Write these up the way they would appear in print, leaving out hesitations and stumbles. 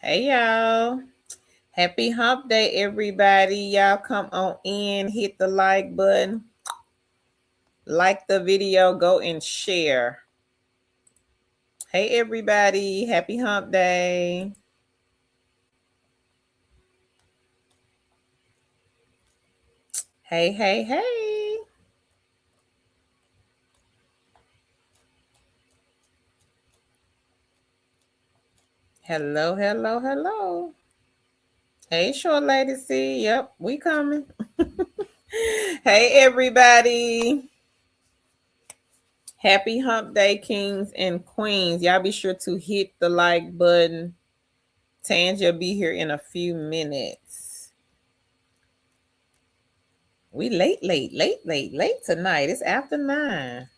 Hey y'all. Happy hump day, everybody. Y'all come on in, hit the like button, like the video, go and share. Hey everybody, happy hump day. Hey, hey, hey. Hello, hello, hello. Hey, short lady C. Yep, we coming. Hey everybody. Happy hump day, kings and queens. Y'all be sure to hit the like button. Tanja will be here in a few minutes. We late tonight. It's after 9.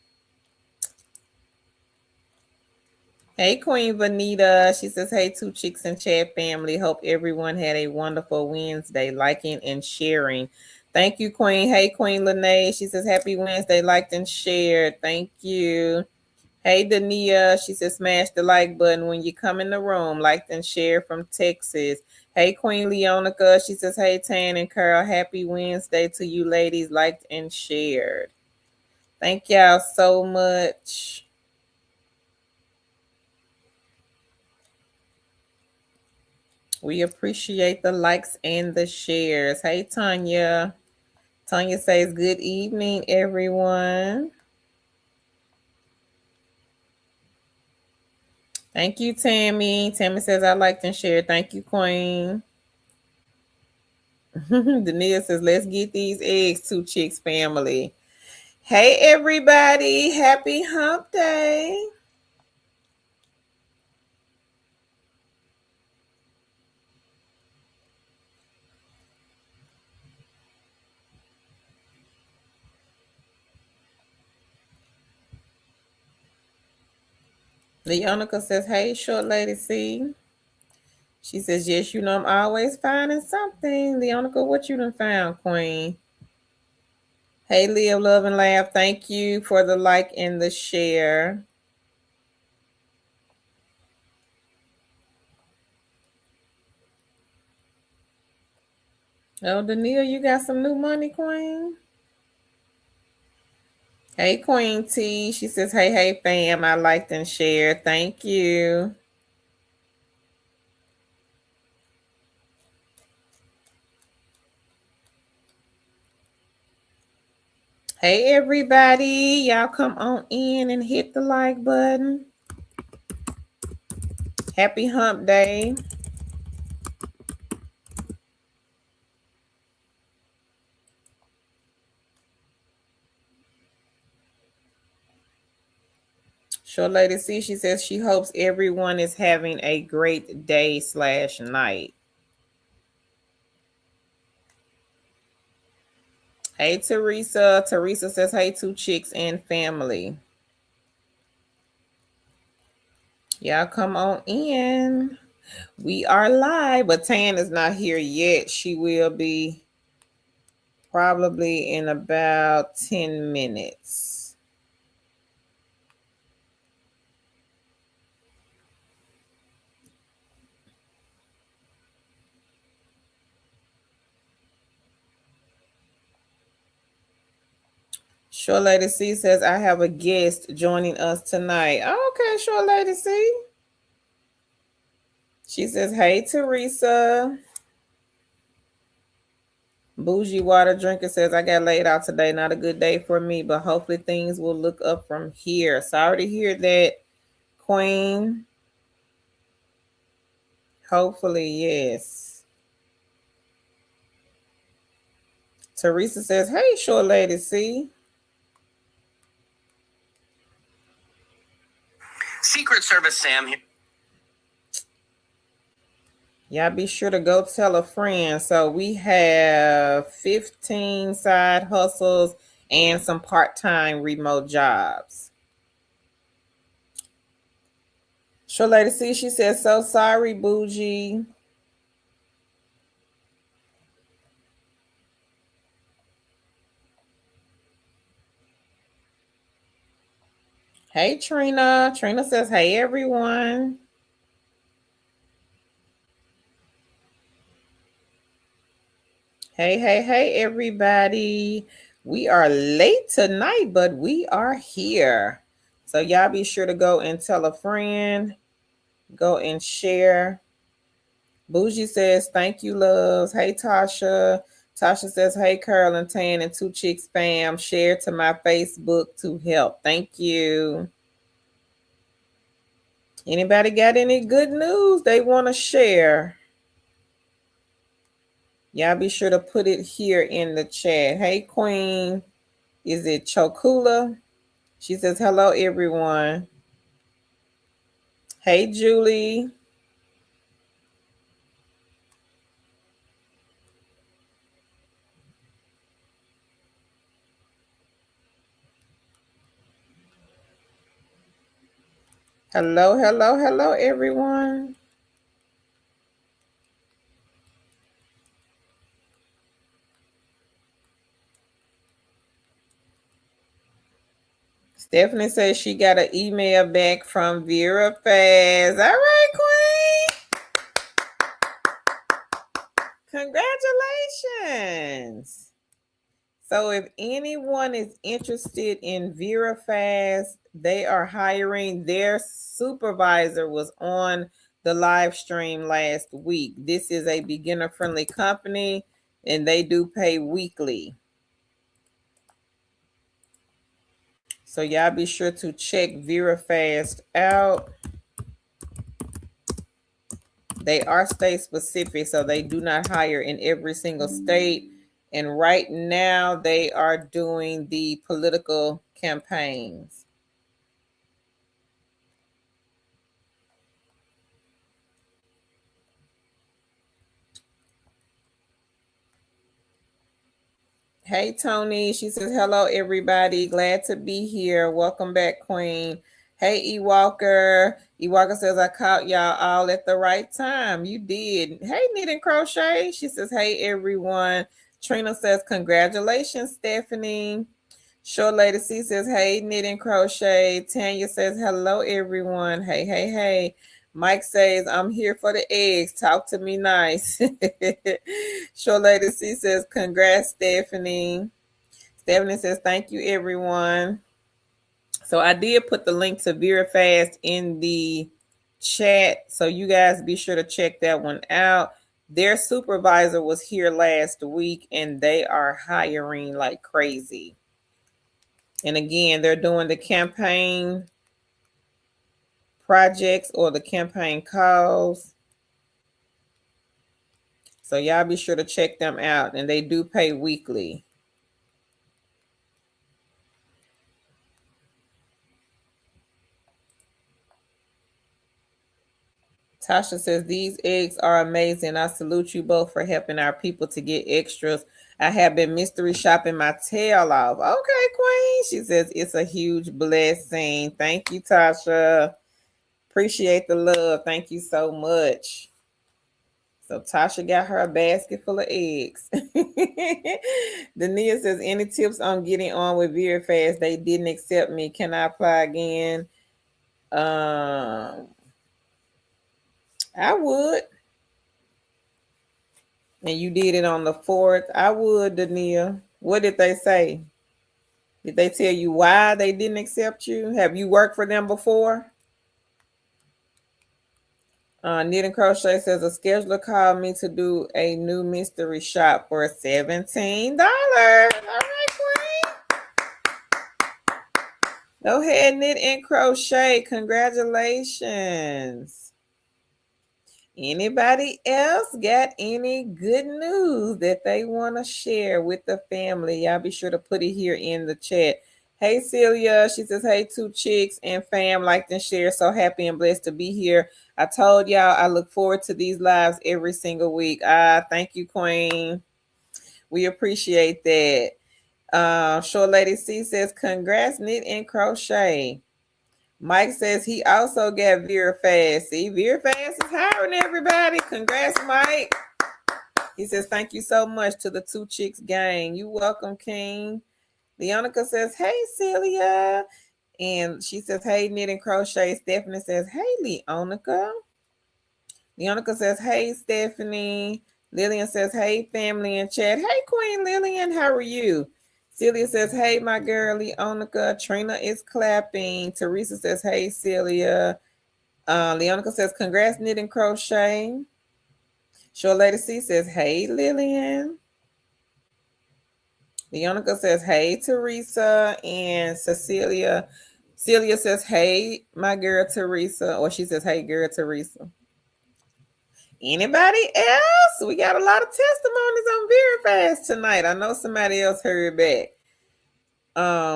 Hey, Queen Vanita. She says, hey, two chicks and chat family. Hope everyone had a wonderful Wednesday, liking and sharing. Thank you, Queen. Hey, Queen Lene. She says, happy Wednesday, liked and shared. Thank you. Hey, Dania. She says, smash the like button when you come in the room. Liked and share from Texas. Hey, Queen Leonica. She says, hey, Tan and Carl. Happy Wednesday to you ladies. Liked and shared. Thank y'all so much. We appreciate the likes and the shares. Hey, Tanya. Tanya says, good evening, everyone. Thank you, Tammy. Tammy says, I liked and shared. Thank you, Queen. Dania says, let's get these eggs, two chicks family. Hey, everybody. Happy hump day. Leonica says, hey, short lady C. She says, yes, you know I'm always finding something. Leonica, what you done found, Queen? Hey, Live, Love, and Laugh. Thank you for the like and the share. Oh, Danielle, you got some new money, Queen? Hey, Queen T. She says, hey, hey, fam. I liked and shared. Thank you. Hey, everybody. Y'all come on in and hit the like button. Happy hump day. Short Lady C, she says she hopes everyone is having a great day/night. Hey, Teresa. Teresa says, hey, two chicks and family. Y'all come on in. We are live, but Tan is not here yet. She will be probably in about 10 minutes. Short Lady C says, I have a guest joining us tonight. Okay, Short Lady C. She says, hey, Teresa. Bougie Water Drinker says, I got laid out today. Not a good day for me, but hopefully things will look up from here. Sorry to hear that, Queen. Hopefully, yes. Teresa says, hey, Short Lady C. Secret Service Sam here. Y'all be sure to go tell a friend. So we have 15 side hustles and some part-time remote jobs. Short Lady C, she says, so sorry, Bougie. Hey, Trina. Trina says, hey, everyone. Hey, everybody. We are late tonight, but we are here. So y'all be sure to go and tell a friend, go and share. Bougie says, thank you, loves. Hey, Tasha. Tasha says, hey, Carol and Tan and Two Chicks fam. Share to my Facebook to help. Thank you. Anybody got any good news they want to share? Y'all be sure to put it here in the chat. Hey, Queen. Is it Chokula? She says, hello, everyone. Hey, Julie. Hello, everyone. Stephanie says she got an email back from Vera Faz. All right, Queen. Congratulations. So if anyone is interested in Vera Faz, they are hiring. Their supervisor was on the live stream last week. This is a beginner-friendly company, and they do pay weekly. So y'all be sure to check Vera Fast out. They are state specific, so they do not hire in every single state. And right now they are doing the political campaigns. Hey, Tony. She says, hello, everybody. Glad to be here. Welcome back, Queen. Hey, E. Walker. E. Walker says, I caught y'all all at the right time. You did. Hey, Knit and Crochet. She says, hey, everyone. Trina says, congratulations, Stephanie. Short Lady C says, hey, Knit and Crochet. Tanya says, hello, everyone. Hey. Mike says, I'm here for the eggs. Talk to me nice. Short Lady C says, congrats, Stephanie. Stephanie says, thank you, everyone. So I did put the link to Vera Fast in the chat. So you guys be sure to check that one out. Their supervisor was here last week and they are hiring like crazy. And again, they're doing the campaign projects or the campaign calls. So y'all be sure to check them out. And they do pay weekly. Tasha says, these eggs are amazing. I salute you both for helping our people to get extras. I have been mystery shopping my tail off. Okay, Queen. She says, it's a huge blessing. Thank you, Tasha. Appreciate the love. Thank you so much. So Tasha got her a basket full of eggs. Dania says, any tips on getting on with Vera Fast? They didn't accept me. Can I apply again? I would. And you did it on the 4th. I would, Dania. What did they say? Did they tell you why they didn't accept you? Have you worked for them before? Knit and Crochet says a scheduler called me to do a new mystery shop for $17. All right, Queen. Go ahead, Knit and Crochet. Congratulations. Anybody else got any good news that they want to share with the family? Y'all be sure to put it here in the chat. Hey, Celia. She says, hey, Two Chicks and fam, like and share. So happy and blessed to be here. I told y'all I look forward to these lives every single week. Thank you, Queen. We appreciate that. Short Lady C says, congrats, Knit and Crochet. Mike says he also got Vera Fast. See, Vera Fast is hiring everybody. Congrats, Mike. He says, thank you so much to the Two Chicks gang. You welcome, King. Leonica says, hey, Celia. And she says, hey, Knit and Crochet. Stephanie says, hey, Leonica. Leonica says, hey, Stephanie. Lillian says, hey, family in chat. Hey, Queen Lillian, how are you? Celia says, hey, my girl, Leonica. Trina is clapping. Teresa says, hey, Celia. Leonica says, congrats, knit and crochet. Short Lady C says, hey, Lillian. Leonica says, hey, Teresa. And Celia says, hey, my girl, Teresa. Or she says, hey, girl, Teresa. Anybody else? We got a lot of testimonies on VeriFast tonight. I know somebody else heard back.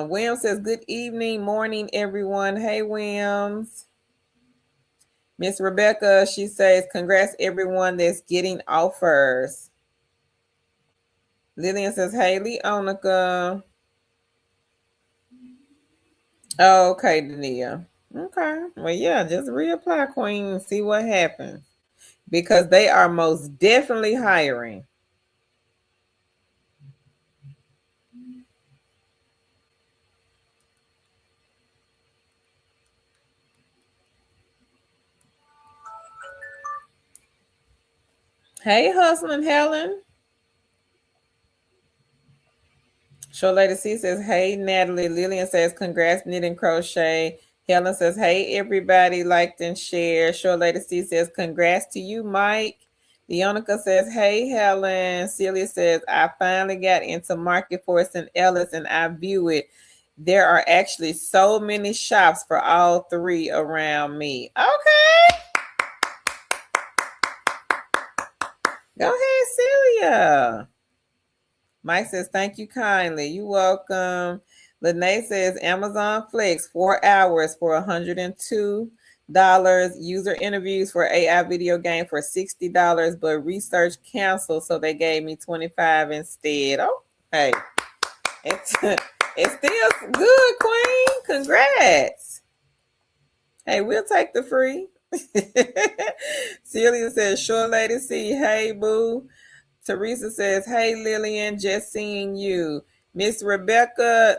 William says, good evening, morning, everyone. Hey, Williams. Miss Rebecca, she says, congrats, everyone that's getting offers. Lillian says, hey, Leonica. Oh, okay, Dania. Okay. Well, yeah, just reapply, Queen, and see what happens. Because they are most definitely hiring. Hey, Hustling Helen. Short Lady C says, hey, Natalie. Lillian says, congrats, knit and crochet. Helen says, hey, everybody, liked and shared. Short Lady C says, congrats to you, Mike. Leonica says, hey, Helen. Celia says, I finally got into Market Force and Ellis and I view it. There are actually so many shops for all three around me. Okay. Go ahead, Celia. Mike says, thank you kindly. You're welcome. Lene says, Amazon Flex, 4 hours for $102. User interviews for AI video game for $60, but research canceled, so they gave me $25 instead. Oh, hey. It's still good, Queen. Congrats. Hey, we'll take the free. Celia says, Short Lady C, hey, boo. Teresa says, hey, Lillian, just seeing you. Miss Rebecca,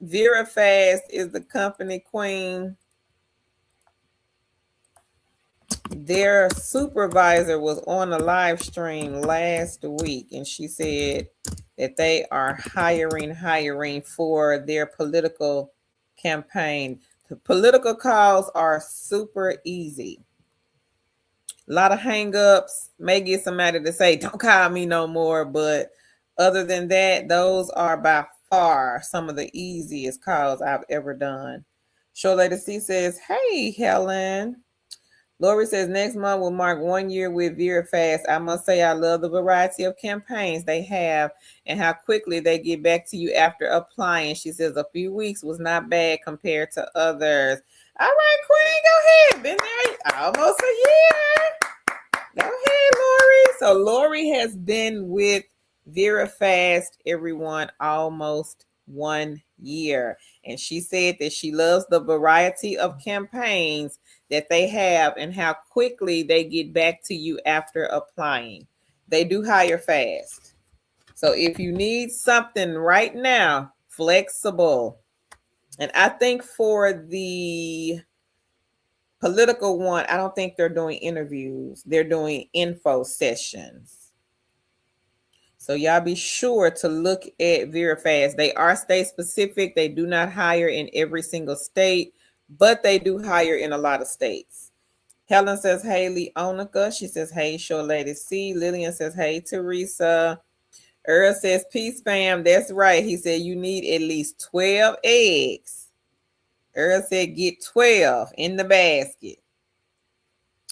VeriFast is the company, Queen. Their supervisor was on a live stream last week, and she said that they are hiring for their political campaign. The political calls are super easy. A lot of hangups, may get somebody to say, don't call me no more. But other than that, those are by far some of the easiest calls I've ever done. Short Lady C says, hey, Helen. Lori says, next month will mark 1 year with VeriFast. I must say I love the variety of campaigns they have and how quickly they get back to you after applying. She says a few weeks was not bad compared to others. All right, Queen, go ahead. Been there almost a year. Go ahead, Lori. So Lori has been with VeriFast, everyone, almost 1 year. And she said that she loves the variety of campaigns that they have and how quickly they get back to you after applying. They do hire fast. So if you need something right now, flexible. And I think for the political one, I don't think they're doing interviews. They're doing info sessions. So y'all be sure to look at VeriFast. They are state specific. They do not hire in every single state, but they do hire in a lot of states. Helen says, hey, Leonica. She says, hey, Short Lady C. Lillian says, hey, Teresa. Earl says, peace, fam. That's right. He said, you need at least 12 eggs. Earl said, get 12 in the basket.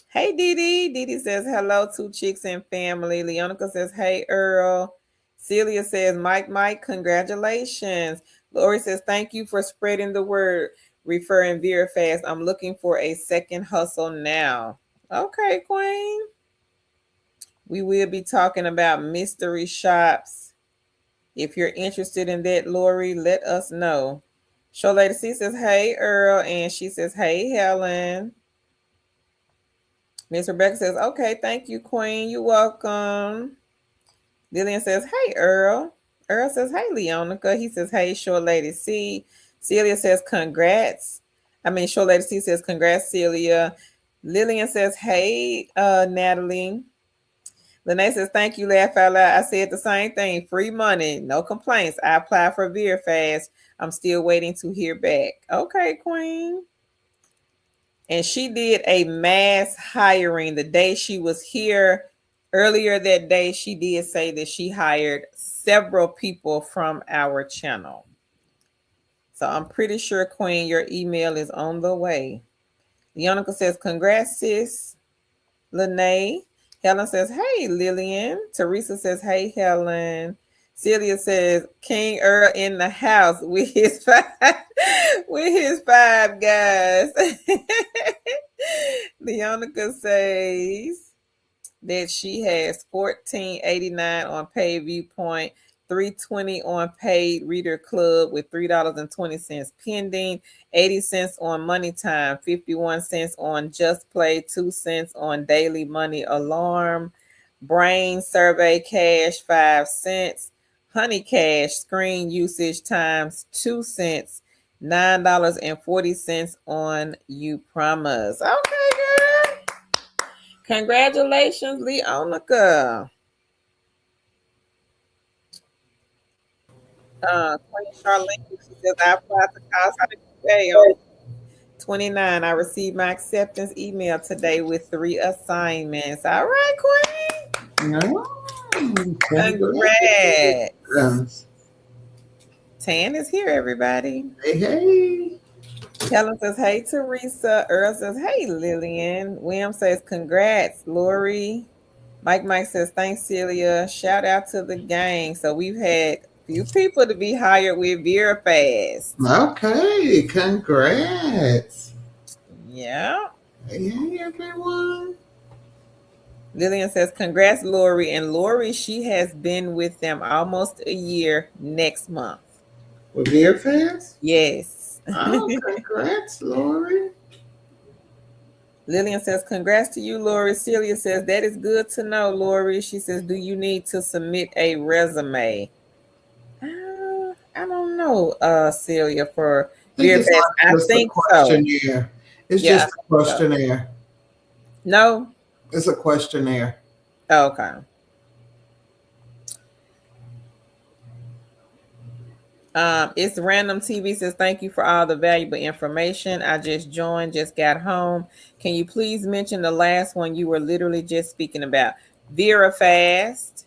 Hey, Didi. Didi says, hello, two chicks and family. Leonica says, hey, Earl. Celia says, Mike, congratulations. Lori says, thank you for spreading the word, referring VeriFast. I'm looking for a second hustle now. Okay, Queen. We will be talking about mystery shops. If you're interested in that, Lori, let us know. Show Lady C says, hey, Earl. And she says, hey, Helen. Miss Rebecca says, okay, thank you, Queen. You're welcome. Lillian says, hey, Earl. Earl says, hey, Leonica. He says, hey, Short Lady C. Celia says, congrats. Short Lady C says, congrats, Celia. Lillian says, hey, Natalie. Lene says, thank you, laugh out loud. I said the same thing. Free money, no complaints. I applied for VeerFast. I'm still waiting to hear back. Okay, Queen. And she did a mass hiring the day she was here. Earlier that day, she did say that she hired several people from our channel. So I'm pretty sure, Queen, your email is on the way. Leonica says, congrats, sis. Lene. Helen says, hey, Lillian. Teresa says, hey, Helen. Celia says, King Earl in the house with his five guys. Leonica says that she has $14.89 on paid viewpoint, $3.20 on paid reader club with $3.20 pending, 80 cents on money time, 51 cents on just play, 2 cents on daily money alarm, brain survey cash 5 cents, honey cash screen usage times 2 cents, $9.40 on you promise. Okay, girl. Congratulations, Leonica. Queen Charlene, she says, I applied to call today on 29. I received my acceptance email today with 3 assignments. All right, Queen. Congrats. Tan is here, everybody. Hey, hey. Helen says, hey, Teresa. Earl says, hey, Lillian. William says, congrats, Lori. Mike says, thanks, Celia. Shout out to the gang. So we've had a few people to be hired with VeerFast. Okay, congrats. Yeah. Hey, everyone. Lillian says, congrats, Lori. And Lori, she has been with them almost a year next month. With VeerFast? Yes. Oh, congrats, Lori. Lillian says, congrats to you, Lori. Celia says, that is good to know, Lori. She says, do you need to submit a resume? I don't know, Celia, for VeerFast. I think so. It's just a questionnaire. No? It's a questionnaire. Okay. It's Random TV says, thank you for all the valuable information. I just joined, just got home. Can you please mention the last one you were literally just speaking about? VeerFast.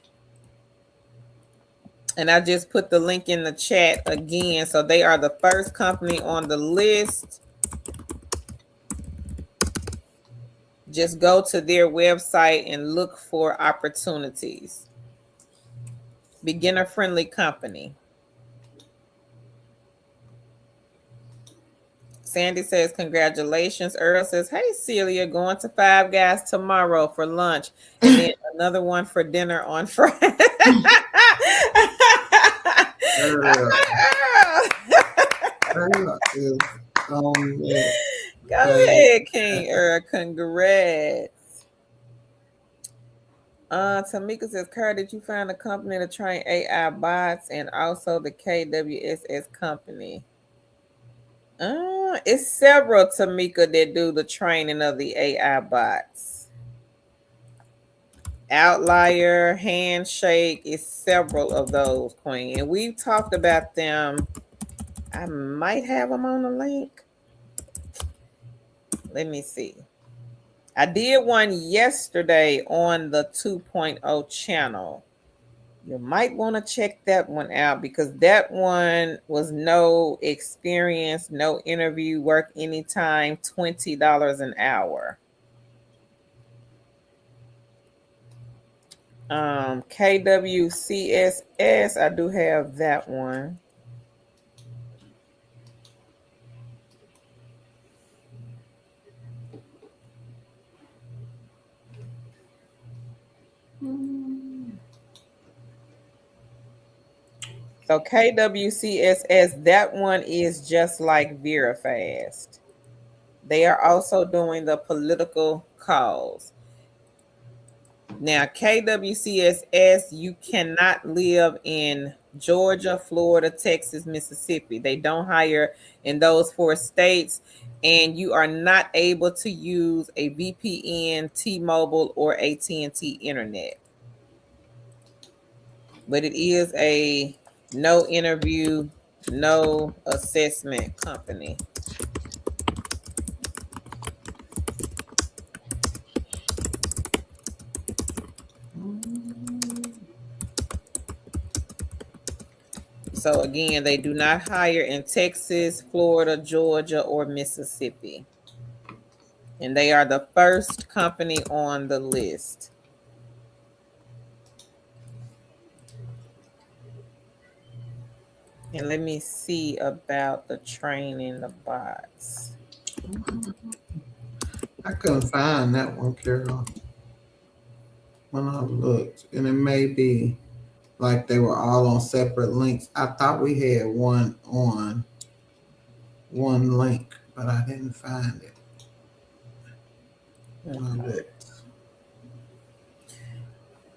And I just put the link in the chat again. So they are the first company on the list. Just go to their website and look for opportunities. Beginner-friendly company. Sandy says, congratulations. Earl says, hey, Celia, going to Five Guys tomorrow for lunch. And then another one for dinner on Friday. Earl is on it. Go ahead, King Earl. Congrats. Tamika says, Kurt, did you find a company to train AI bots and also the KWSS company? It's several, Tamika, that do the training of the AI bots. Outlier, Handshake, is several of those, Queen. And we've talked about them. I might have them on the link. Let me see. I did one yesterday on the 2.0 channel. You might want to check that one out because that one was no experience, no interview, work anytime, $20 an hour. KWCSS, I do have that one. So KWCSS, that one is just like VeerFast. They are also doing the political calls. Now, KWCSS, you cannot live in Georgia, Florida, Texas, Mississippi. They don't hire in those 4 states, and you are not able to use a VPN, T-Mobile, or AT&T internet. but it is a no interview, no assessment company. So again, they do not hire in Texas, Florida, Georgia, or Mississippi. And they are the first company on the list. And let me see about the training the bots. I couldn't find that one, Carol, when I looked. And it may be like they were all on separate links. I thought we had one on one link, but I didn't find it. Okay.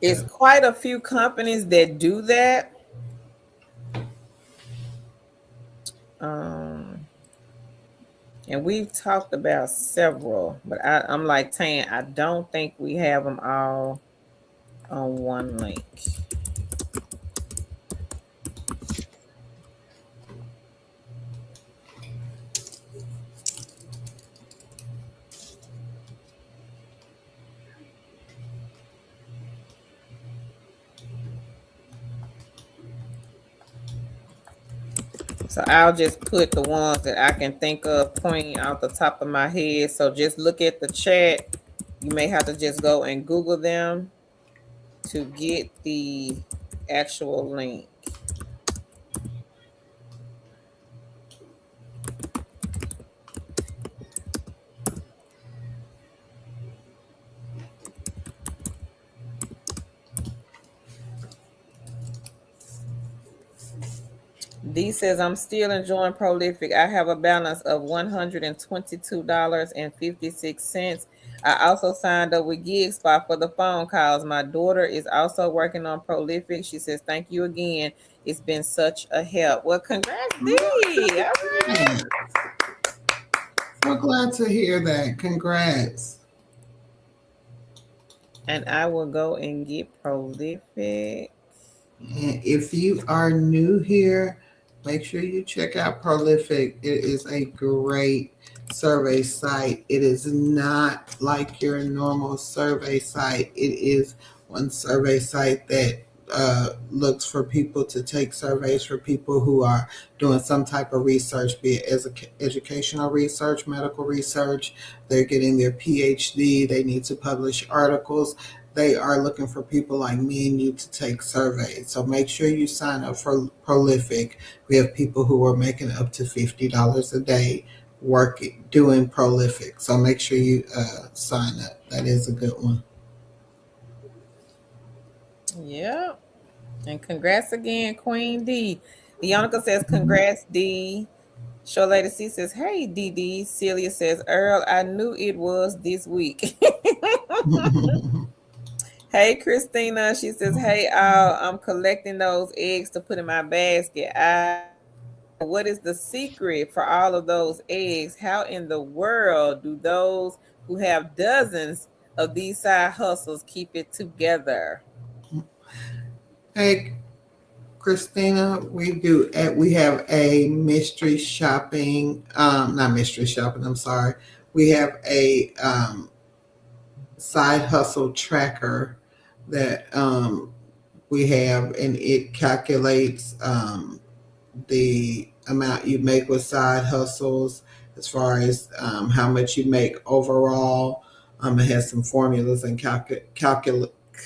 It's quite a few companies that do that. And we've talked about several, but I'm like Tan, I don't think we have them all on one link. So I'll just put the ones that I can think of pointing out the top of my head. So just look at the chat. You may have to just go and Google them to get the actual link. D says, I'm still enjoying Prolific. I have a balance of $122.56. I also signed up with GigSpot for the phone calls. My daughter is also working on Prolific. She says, thank you again. It's been such a help. Well, congrats, D. All right. So glad to hear that. Congrats. And I will go and get Prolific. And if you are new here, make sure you check out Prolific. It is a great survey site. It is not like your normal survey site. It is one survey site that looks for people to take surveys for people who are doing some type of research, be it as educational research, medical research. They're getting their PhD. They need to publish articles. They are looking for people like me and you to take surveys. So make sure you sign up for Prolific. We have people who are making up to $50 a day doing Prolific. So make sure you sign up. That is a good one. Yeah. And congrats again, Queen D. Deonica says, congrats, D. Show Lady C says, hey, DD. Celia says, Earl, I knew it was this week. Hey, Christina. She says, hey, I'm collecting those eggs to put in my basket. What is the secret for all of those eggs? How in the world do those who have dozens of these side hustles keep it together? Hey, Christina, we have a mystery shopping, not mystery shopping, I'm sorry. We have a side hustle tracker that we have, and it calculates the amount you make with side hustles as far as how much you make overall. It has some formulas and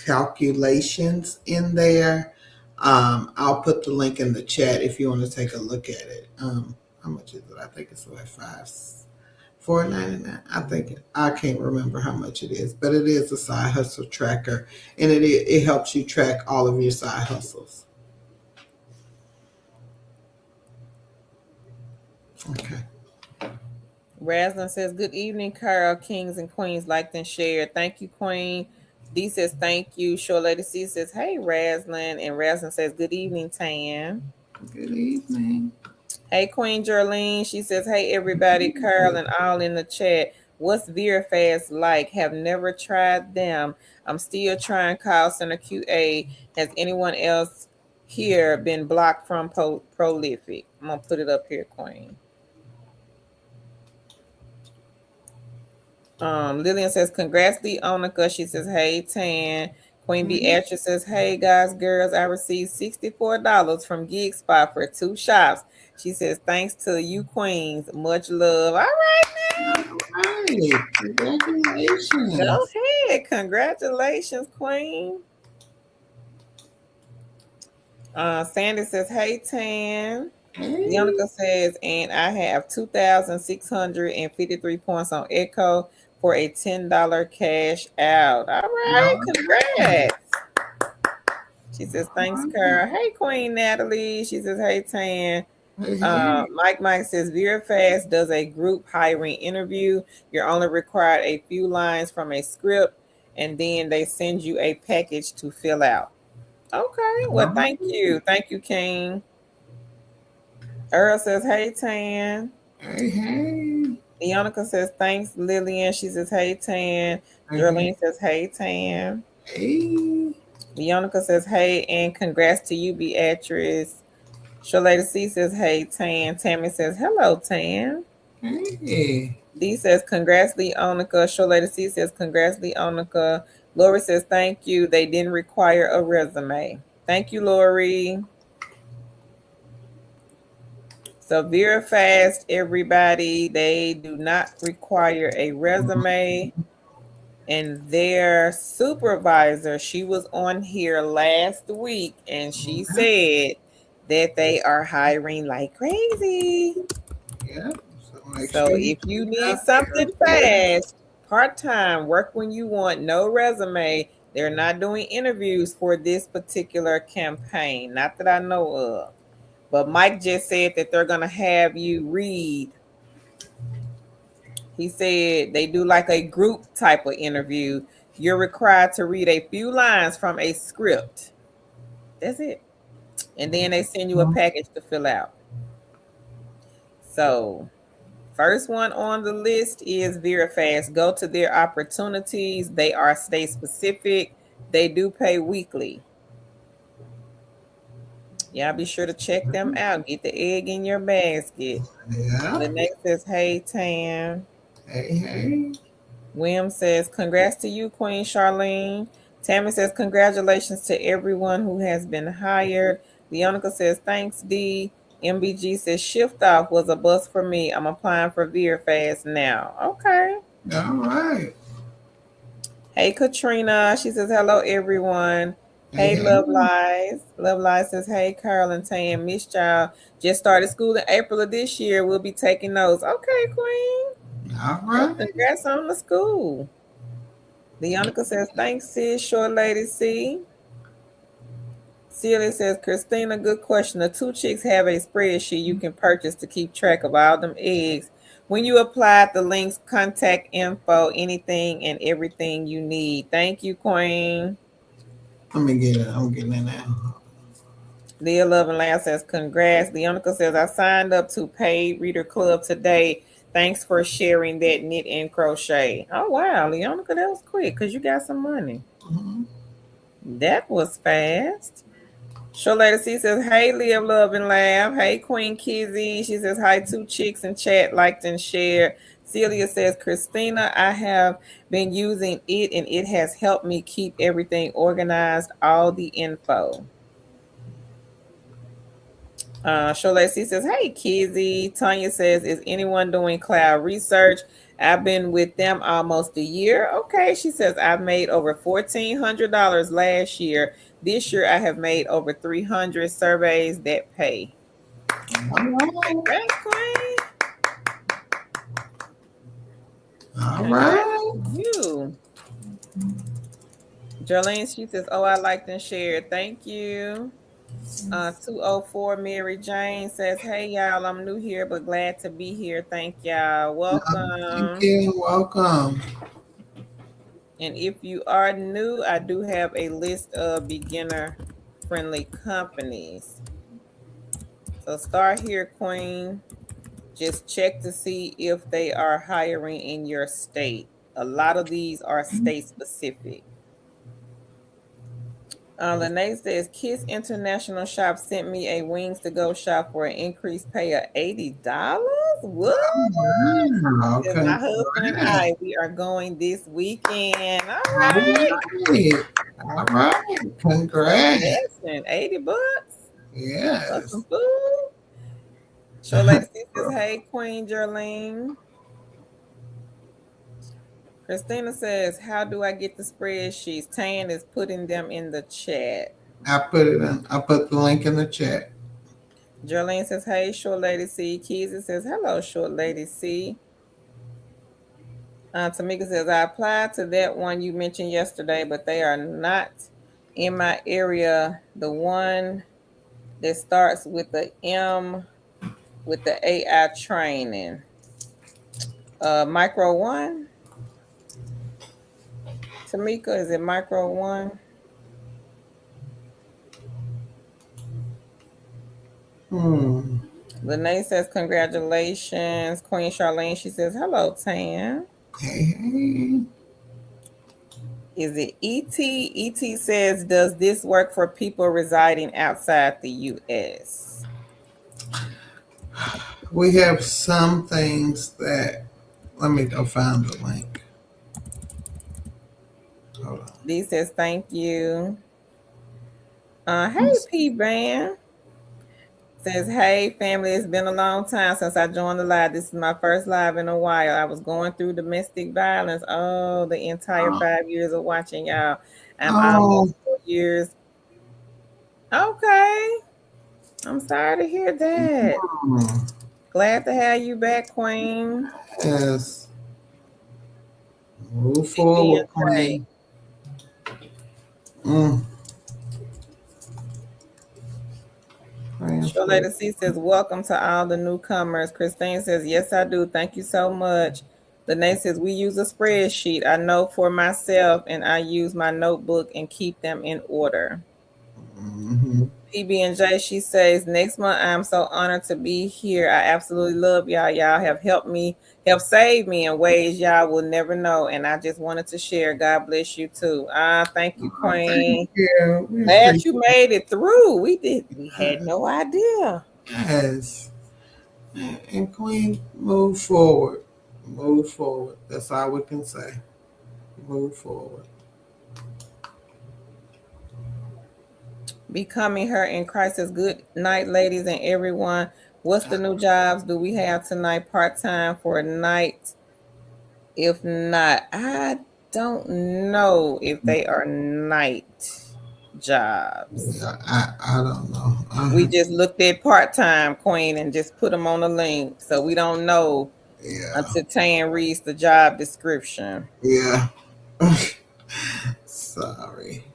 calculations in there. I'll put the link in the chat if you want to take a look at it. How much is it? I think it's like $4.99. I can't remember how much it is, but it is a side hustle tracker, and it helps you track all of your side hustles. Okay. Raslin says, good evening, Carl. Kings and queens liked and shared. Thank you, Queen. D says, thank you. Short Lady C says, hey, Raslin. And Raslin says, good evening, Tan. Good evening. Hey, Queen Jerlene. She says, hey, everybody, Carl and all in the chat. What's VeriFast like? Have never tried them. I'm still trying call center QA. Has anyone else here been blocked from Prolific? I'm gonna put it up here, Queen. Lillian says, congrats, Leonica. She says, hey, Tan. Queen Beatrice says, hey, guys, girls, I received $64 from Gig Spot for 2 shops. She says, thanks to you, queens. Much love. All right, now. All right. Congratulations. Go ahead. Congratulations, Queen. Sandy says, hey, Tan. Hey. Leonica says, and I have 2,653 points on Echo for a $10 cash out. All right, congrats. She says, thanks, Carl. Hey, Queen Natalie. She says, hey, Tan. Hey. Mike says, Vera Fast does a group hiring interview. You're only required a few lines from a script, and then they send you a package to fill out. Okay, well, thank you. Thank you, King. Earl says, hey, Tan. Hey. Leonica says, thanks, Lillian. She says, hey, Tan. Darlene says, hey, Tan. Hey. Leonica says, hey, and congrats to you, Beatrice. Shalada C says, hey, Tan. Tammy says, hello, Tan. Hey. D says, congrats, Leonica. Shalada C says, congrats, Leonica. Lori says, thank you. They didn't require a resume. Thank you, Lori. So Vera Fast, everybody, they do not require a resume. And their supervisor, she was on here last week, and she said that they are hiring like crazy. Yeah. So if you need something fast, part-time, work when you want, no resume, they're not doing interviews for this particular campaign. Not that I know of. But Mike just said that they're going to have you read. He said they do like a group type of interview. You're required to read a few lines from a script. That's it. And then they send you a package to fill out. So, first one on the list is VeraFast. Go to their opportunities. They are state specific. They do pay weekly. Y'all be sure to check them out. Get the egg in your basket. Yeah. Lene says, hey, Tam. Hey. William says, congrats to you, Queen Charlene. Tammy says, congratulations to everyone who has been hired. Leonica says, thanks, D. MBG says, shift off was a bust for me. I'm applying for VeraFast now. Okay. All right. Hey, Katrina. She says, hello, everyone. Hey, Love Lies. Love Lies says, hey, Carl and Tam. Miss Child just started school in April of this year. We'll be taking those. Okay, Queen. All right. Congrats on the school. Leonica says, thanks, sis. Short Lady C. Celia says, Christina, good question. The 2 chicks have a spreadsheet you can purchase to keep track of all them eggs. When you apply the links, contact info, anything and everything you need. Thank you, Queen. Let me get it. I'm getting it now. Leah Love and Laugh says, congrats. Leonica says, I signed up to Paid Reader Club today. Thanks for sharing that knit and crochet. Oh, wow. Leonica, that was quick because you got some money. Mm-hmm. That was fast. Show Lady C says, hey, Live, Love, and Laugh. Hey, Queen Kizzy. She says, hi, 2 chicks in chat, liked and shared. Celia says, Christina, I have been using it, and it has helped me keep everything organized, all the info. Shola C says, hey, Kizzy. Tanya says, is anyone doing cloud research? I've been with them almost a year. Okay, she says, I've made over $1,400 last year. This year, I have made over 300 surveys that pay. Congrats, Queen. All right. You. Jolene, she says, oh, I liked and shared. Thank you. 204 Mary Jane says, hey, y'all, I'm new here, but glad to be here. Thank y'all. Welcome. Thank you. Welcome. And if you are new, I do have a list of beginner-friendly companies. So start here, Queen. Just check to see if they are hiring in your state. A lot of these are state-specific. Lene says Kiss International Shop sent me a wings to go shop for an increased pay of $80. What? Wow, Says my husband and congrats. I, we are going this weekend. All All right. right. All right. It's a Congrats. blessing. $80 for Yes. some food. Sure Lady C says, hey, Queen Jerlene. Christina says, how do I get the spreadsheets? Tan is putting them in the chat. I put the link in the chat. Jerlene says, hey, Short Lady C. Keezy says, hello, Short Lady C. Tamika says, I applied to that one you mentioned yesterday, but they are not in my area. The one that starts with the M with the AI training. Micro One? Tamika, is it Micro One? Lene says, congratulations. Queen Charlene, she says, hello, Tan. Hey. Is it ET? ET says, does this work for people residing outside the U.S.? We have some things that, let me go find the link. Hold on. D says, thank you. Hey, P-Ban. Says, hey, family, it's been a long time since I joined the live. This is my first live in a while. I was going through domestic violence. Oh, the entire 5 years of watching y'all. I'm almost 4 years. Okay. I'm sorry to hear that. Glad to have you back, Queen. Yes. Move forward, Queen. Sure Lady C says, welcome to all the newcomers. Christine says, yes, I do. Thank you so much. Lene says, we use a spreadsheet. I know for myself, and I use my notebook and keep them in order. PB&J, she says, next month, I'm so honored to be here. I absolutely love y'all. Y'all have helped save me in ways y'all will never know. And I just wanted to share. God bless you too. Thank you, Queen. Thank you. Glad you made it through. We had no idea. Yes. And Queen, move forward. Move forward. That's all we can say. Move forward. Becoming her in Christ is good night, ladies and everyone. What's the new jobs do we have tonight? Part-time for a night? If not, I don't know if they are night jobs. I don't know. We just looked at part-time, Queen, and just put them on the link. So we don't know until Tan reads the job description. Yeah. Sorry.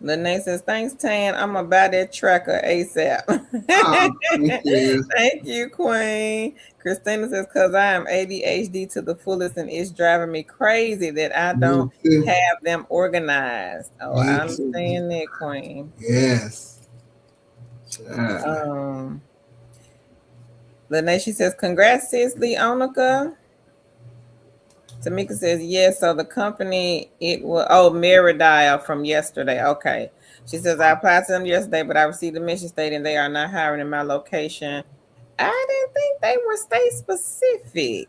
Lene says, thanks, Tan. I'm going to buy that tracker ASAP. Thank you. Thank you, Queen. Christina says, because I am ADHD to the fullest and it's driving me crazy that I don't have them organized. Oh, I understand that, Queen. Yes. Lene, she says, congrats, sis, Leonica. Tamika says, yes, so the company, it was, Meridile from yesterday. Okay. She says, I applied to them yesterday, but I received a mission stating they are not hiring in my location. I didn't think they were state specific.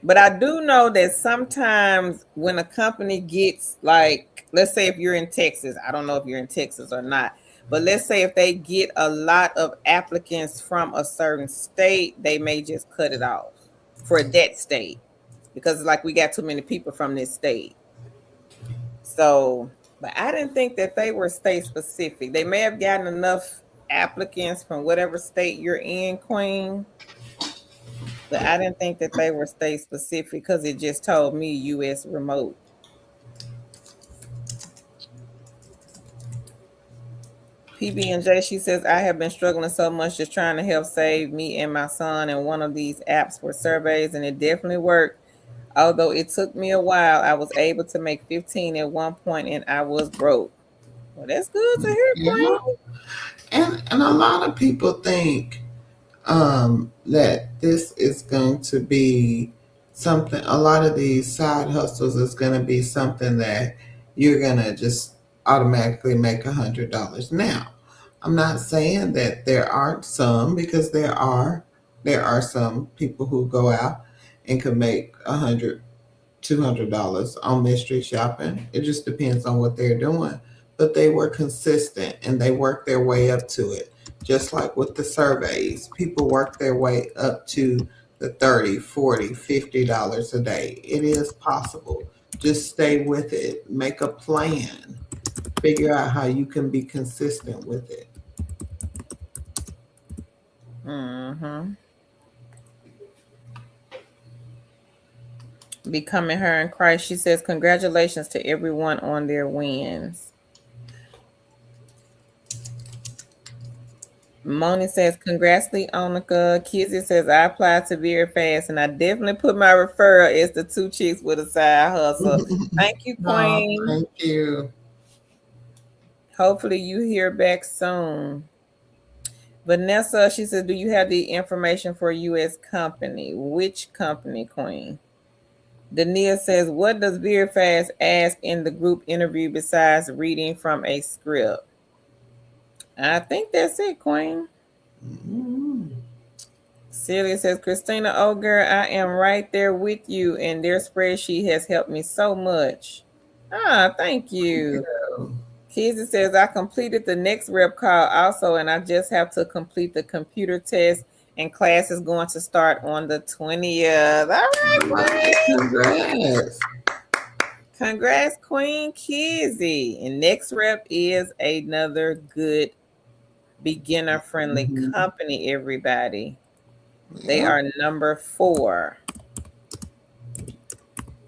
But I do know that sometimes when a company gets, like, let's say if you're in Texas, I don't know if you're in Texas or not, but let's say if they get a lot of applicants from a certain state, they may just cut it off for that state. Because like we got too many people from this state. So, but I didn't think that they were state specific. They may have gotten enough applicants from whatever state you're in, Queen. But I didn't think that they were state specific because it just told me U.S. remote. PB&J, she says, I have been struggling so much just trying to help save me and my son in one of these apps for surveys, and it definitely worked. Although it took me a while, I was able to make 15 at one point and I was broke. Well, that's good to hear, Queen. And a lot of people think that this is going to be something, a lot of these side hustles is going to be something that you're going to just automatically make $100. Now, I'm not saying that there aren't some, because there are some people who go out and can make $100, $200 on mystery shopping. It just depends on what they're doing. But they were consistent and they worked their way up to it. Just like with the surveys, people work their way up to the $30, $40, $50 a day. It is possible. Just stay with it. Make a plan. Figure out how you can be consistent with it. Mm-hmm. Becoming her in Christ. She says, congratulations to everyone on their wins. Moni says, congrats, Leonica. Kizzy says, I applied to Very Fast and I definitely put my referral as the 2 chicks with a side hustle. Thank you, Oh, Queen. thank you. Hopefully you hear back soon. Vanessa, she says, do you have the information for U.S. company? Which company, Queen? Dania says, what does Very Fast ask in the group interview besides reading from a script? I think that's it, Queen. Mm-hmm. Celia says, Christina, oh girl, I am right there with you, and their spreadsheet has helped me so much. Ah, thank you. Kizzy says, I completed the next rep call also, and I just have to complete the computer test, and class is going to start on the 20th. All right, Queen. Congrats. Congrats, Queen Kizzy. And next rep is another good beginner-friendly company, everybody. They are number 4.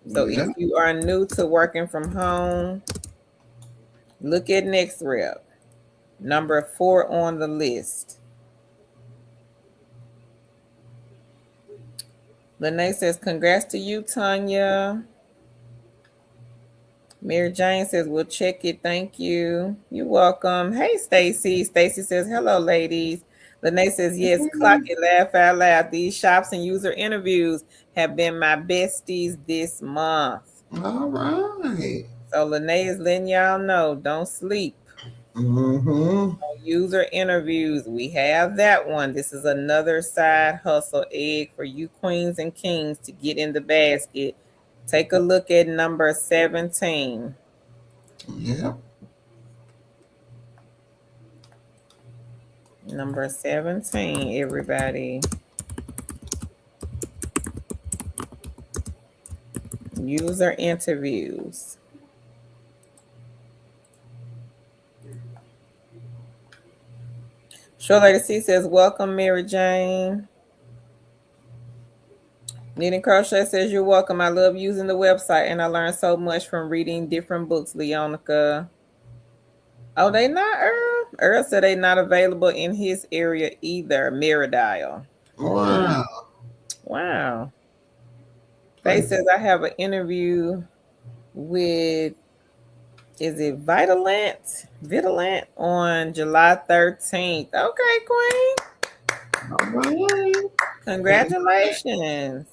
So if you are new to working from home, look at next rep. Number 4 on the list. Lene says, congrats to you, Tanya. Mary Jane says, we'll check it. Thank you. You're welcome. Hey, Stacy. Stacy says, hello, ladies. Lene says, yes, clock it, laugh out loud. These shops and user interviews have been my besties this month. All right. So Lene is letting y'all know, don't sleep. Mm-hmm. User interviews, we have that one. This is another side hustle egg for you queens and kings to get in the basket. Take a look at number 17. Yeah. Number 17, everybody. User interviews. Sure Lady C says, welcome, Mary Jane. Knitting Crochet says, you're welcome. I love using the website and I learned so much from reading different books, Leonica. Oh, they not Earl? Earl said they not available in his area either, Meridile. Wow. Wow. Faye says, I have an interview with, is it Vitalant on July 13th. Okay, Queen. All right. Congratulations.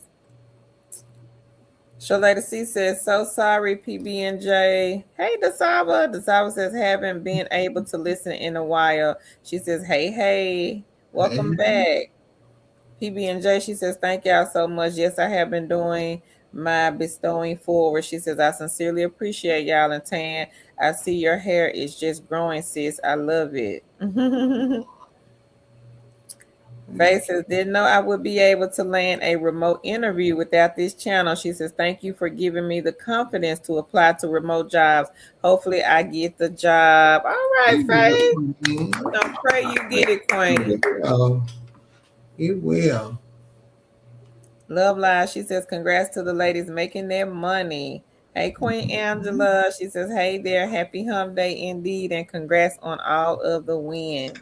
Shalada C says, so sorry, PB&J. Hey, Dasaba. Dasaba says, haven't been able to listen in a while. She says, hey, welcome back. PB&J, she says, thank y'all so much. Yes, I have been doing my bestowing forward. She says, I sincerely appreciate y'all. And Tan, I see your hair is just growing, sis. I love it. Faye says, didn't know I would be able to land a remote interview without this channel. She says, thank you for giving me the confidence to apply to remote jobs. Hopefully I get the job. All right, Faye. We're going to pray you get it, Queen. You will. Love Live, she says, congrats to the ladies making their money. Hey, Queen Angela, she says, hey there, happy hump day indeed, and congrats on all of the wins.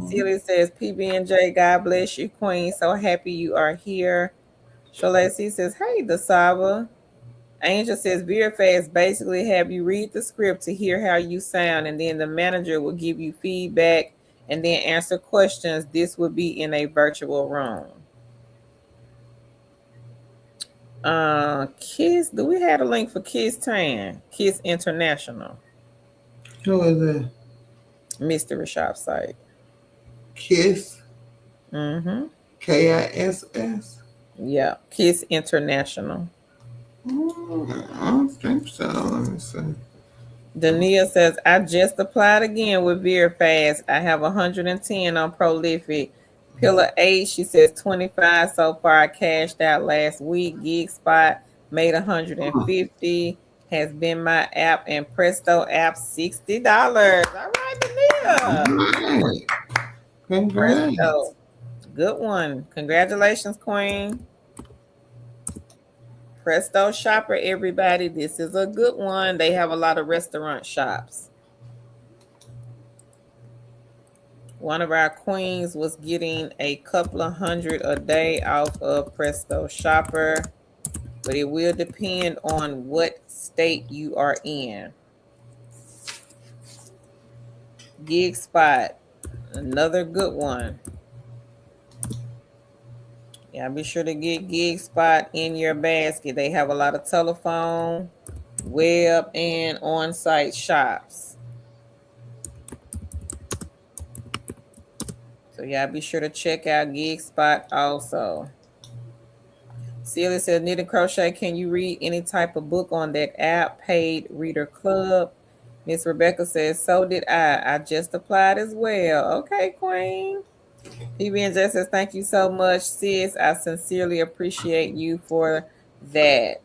Celia says, PB&J, God bless you, Queen. So happy you are here. Shalasi says, hey, Dasaba. Angel says, Vera Fast basically have you read the script to hear how you sound, and then the manager will give you feedback and then answer questions. This would be in a virtual room. Kiss, do we have a link for Kiss Tan? Kiss International. Who is it? Mystery shop site. Kiss. Mm-hmm. KISS. Yeah. Kiss International. I don't think so. Let me see. Dania says, I just applied again with VeriFast. I have 110 on Prolific. Pillar 8, she says 25 so far. I cashed out last week. Gig Spot made 150. Has been my app, and Presto app $60. All right, Dania. Right. Congrats. Presto. Good one. Congratulations, Queen. Presto Shopper, everybody. This is a good one. They have a lot of restaurant shops. One of our queens was getting a couple of hundred a day off of Presto Shopper, but it will depend on what state you are in. Gig Spot, another good one. Yeah, be sure to get Gig Spot in your basket. They have a lot of telephone, web, and on-site shops. So yeah, be sure to check out Gig Spot also. Celia says, knit and crochet, can you read any type of book on that app, Paid Reader Club? Miss Rebecca says, so did I. I just applied as well. Okay, Queen. PB&J says, thank you so much, sis. I sincerely appreciate you for that.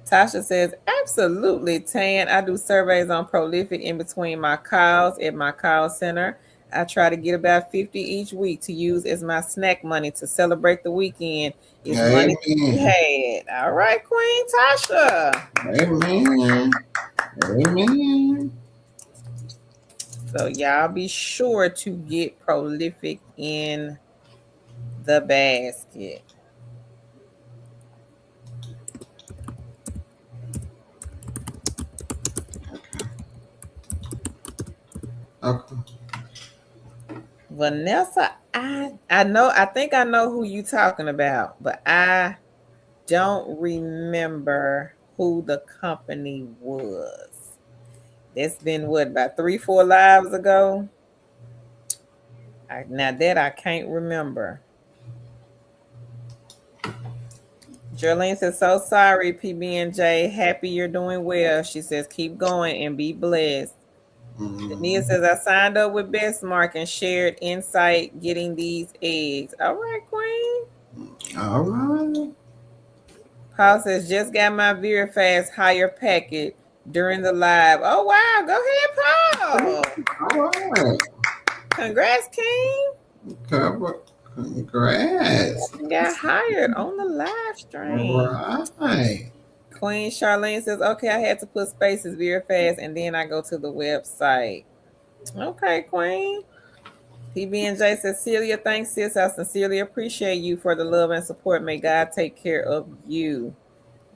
Tasha says, absolutely, Tan. I do surveys on Prolific in between my calls at my call center. I try to get about 50 each week to use as my snack money to celebrate the weekend. It's money to be had. All right, Queen Tasha. Amen. Amen. So y'all be sure to get Prolific in the basket. Okay. Vanessa, I think I know who you talking about, but I don't remember who the company was. That's been what, about 3-4 lives ago? Now that I can't remember. Jerlene says, so sorry, PB&J. Happy you're doing well. She says, keep going and be blessed. Nia says, I signed up with Bestmark and shared insight getting these eggs. All right, Queen. All right. Paul says, just got my VeriFast higher packet during the live. Oh, wow. Go ahead, Paul. All right. Congrats, King. Congrats. You got hired on the live stream. Right. Queen Charlene says, okay, I had to put spaces VeriFast and then I go to the website. Okay, Queen. PB&J says, Celia, thanks, sis. I sincerely appreciate you for the love and support. May God take care of you.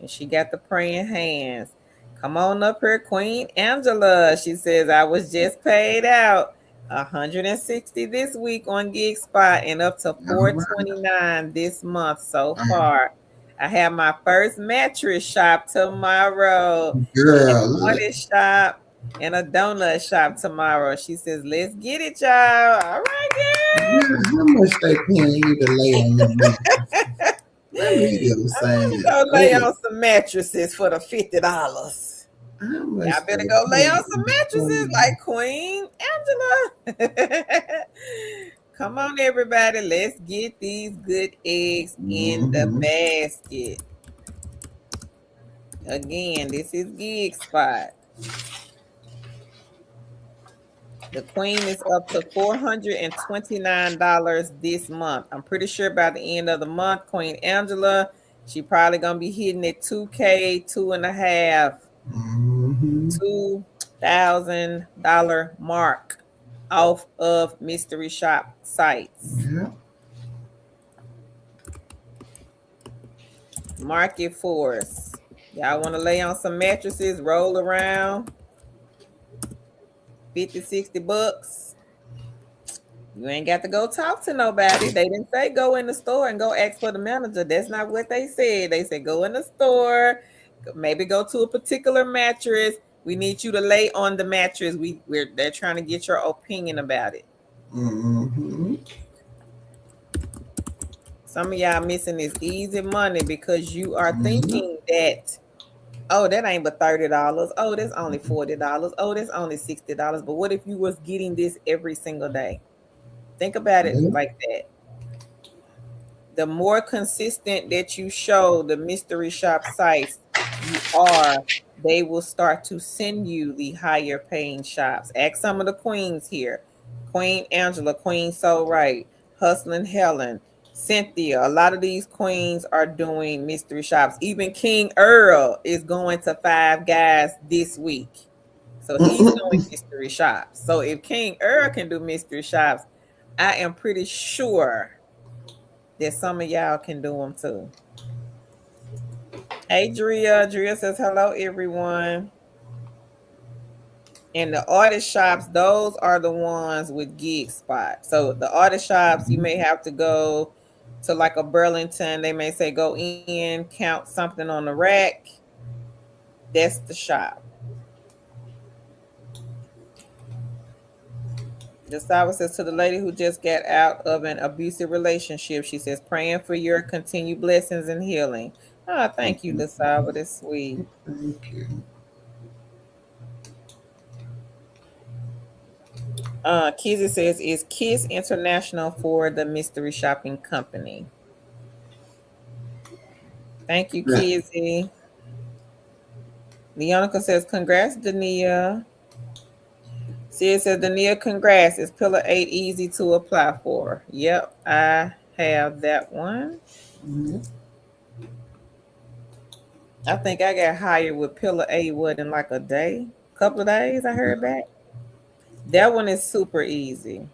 And she got the praying hands. Come on up here, Queen Angela. She says, I was just paid out $160 this week on Gig Spot and up to $429 this month so far. I have my first mattress shop tomorrow. Girl, a morning shop and a donut shop tomorrow. She says, let's get it, y'all. All right, girl. How much they paying you to lay on them mattresses? Let me go saying. Go lay on some mattresses for the $50. Y'all better go lay on some mattresses like Queen Angela. Come on, everybody. Let's get these good eggs in the basket. Again, this is Gig Spot. The Queen is up to $429 this month. I'm pretty sure by the end of the month, Queen Angela, she probably gonna be hitting it $2K, $2,000 mark off of mystery shop sites. Yeah. Market force. Y'all want to lay on some mattresses, roll around. 50, 60 bucks. You ain't got to go talk to nobody. They didn't say go in the store and go ask for the manager. That's not what they said. They said go in the store, maybe go to a particular mattress, We need you to lay on the mattress. They're trying to get your opinion about it. Mm-hmm. Some of y'all missing this easy money because you are Mm-hmm. thinking that, oh, that ain't but $30. Oh, that's only $40. Oh, that's only $60. But what if you was getting this every single day? Think about it like that. The more consistent that you show the mystery shop sites you are, they will start to send you the higher paying shops. Ask some of the queens here. Queen Angela, Queen So Right, Hustling Helen, Cynthia. A lot of these queens are doing mystery shops. Even King Earl is going to Five Guys this week. So he's doing mystery shops. So if King Earl can do mystery shops, I am pretty sure that some of y'all can do them too. Hey, Drea. Drea says, hello, everyone. And the artist shops, those are the ones with gig spots. So the artist shops, you may have to go to like a Burlington. They may say, go in, count something on the rack. That's the shop. Gustavo says, to the lady who just got out of an abusive relationship, she says, praying for your continued blessings and healing. Oh, thank you, Gustavo. That's sweet. Thank you. Kizzy says, is Kiss International for the mystery shopping company? Thank you, Yeah. Kizzy. Leonica says, congrats, Dania. Sid says, Dania, congrats. Is Pillar 8 easy to apply for? Yep, I have that one. Mm-hmm. I think I got hired with Pillar 8, what, in like a day? Couple of days, I heard back. That one is super easy.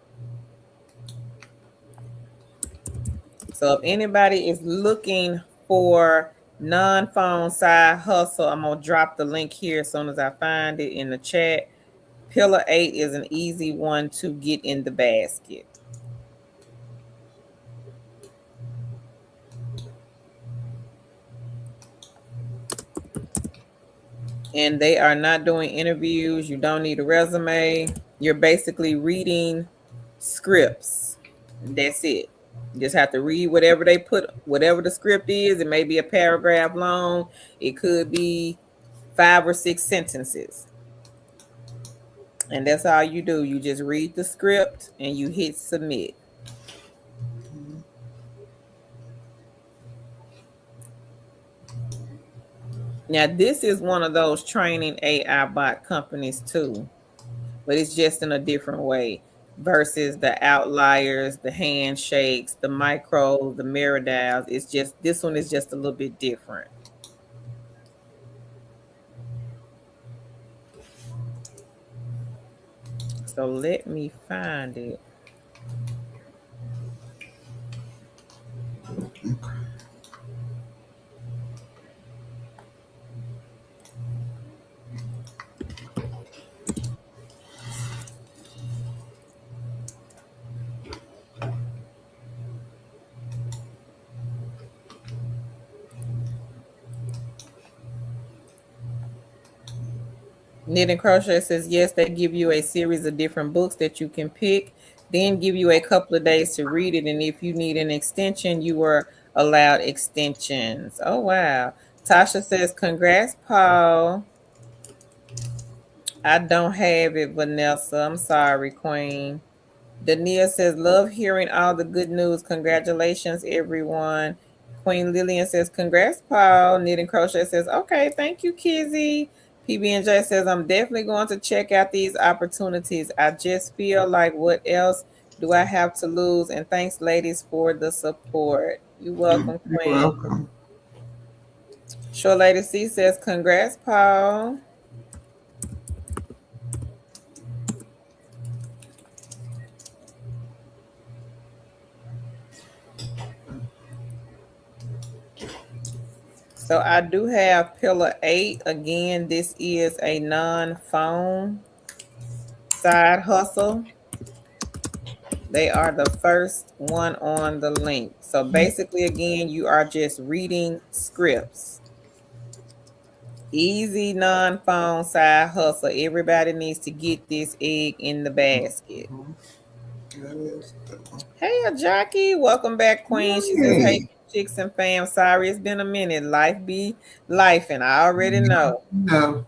So if anybody is looking for non-phone side hustle, I'm gonna drop the link here as soon as I find it in the chat. Pillar 8 is an easy one to get in the basket. And they are not doing interviews. You don't need a resume. You're basically reading scripts. That's it. You just have to read whatever they put, whatever the script is. It may be a paragraph long. It could be 5 or 6 sentences. And that's all you do. You just read the script and you hit submit. Now, this is one of those training AI bot companies too, but it's just in a different way versus the outliers, the handshakes, the micro, the mirror dials. It's just, this one is just a little bit different. So let me find it. Knit and Crochet says, yes, they give you a series of different books that you can pick, then give you a couple of days to read it. And if you need an extension, you are allowed extensions. Oh, wow. Tasha says, congrats, Paul. I don't have it, Vanessa. I'm sorry, Queen. Dania says, love hearing all the good news. Congratulations, everyone. Queen Lillian says, congrats, Paul. Knit and Crochet says, okay, thank you, Kizzy. PB&J says, I'm definitely going to check out these opportunities. I just feel like, what else do I have to lose? And thanks, ladies, for the support. You're welcome, You're Queen. welcome. Short Lady C says, congrats, Paul. So I do have Pillar 8. Again, this is a non-phone side hustle. They are the first one on the link. So basically, again, you are just reading scripts. Easy non-phone side hustle. Everybody needs to get this egg in the basket. Mhm. That is the one. Hey, Jackie. Welcome back, Queen. She says, hey, Hey. chicks and fam. Sorry, it's been a minute. Life be life, and I already know. No.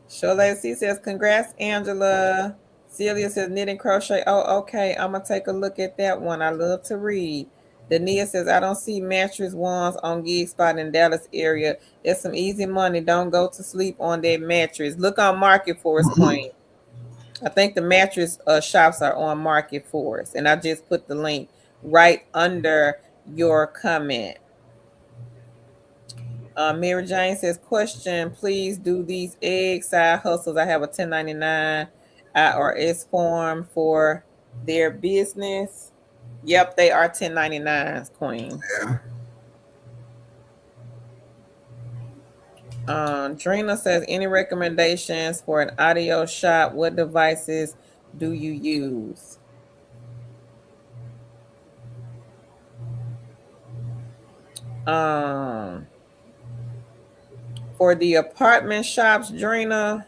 Shola C says, congrats, Angela. Celia says, knit and crochet. Oh, okay. I'm going to take a look at that one. I love to read. Dania says, I don't see mattress ones on Gig Spot in Dallas area. There's some easy money. Don't go to sleep on that mattress. Look on Market Force, Queen. I think the mattress shops are on Market Force. And I just put the link right under your comment. Mary Jane says, question, please do these egg side hustles. I have a 1099 IRS form for their business. Yep, they are 1099s, Queen. Yeah. Trina says, any recommendations for an audio shop? What devices do you use? For the apartment shops, Drina,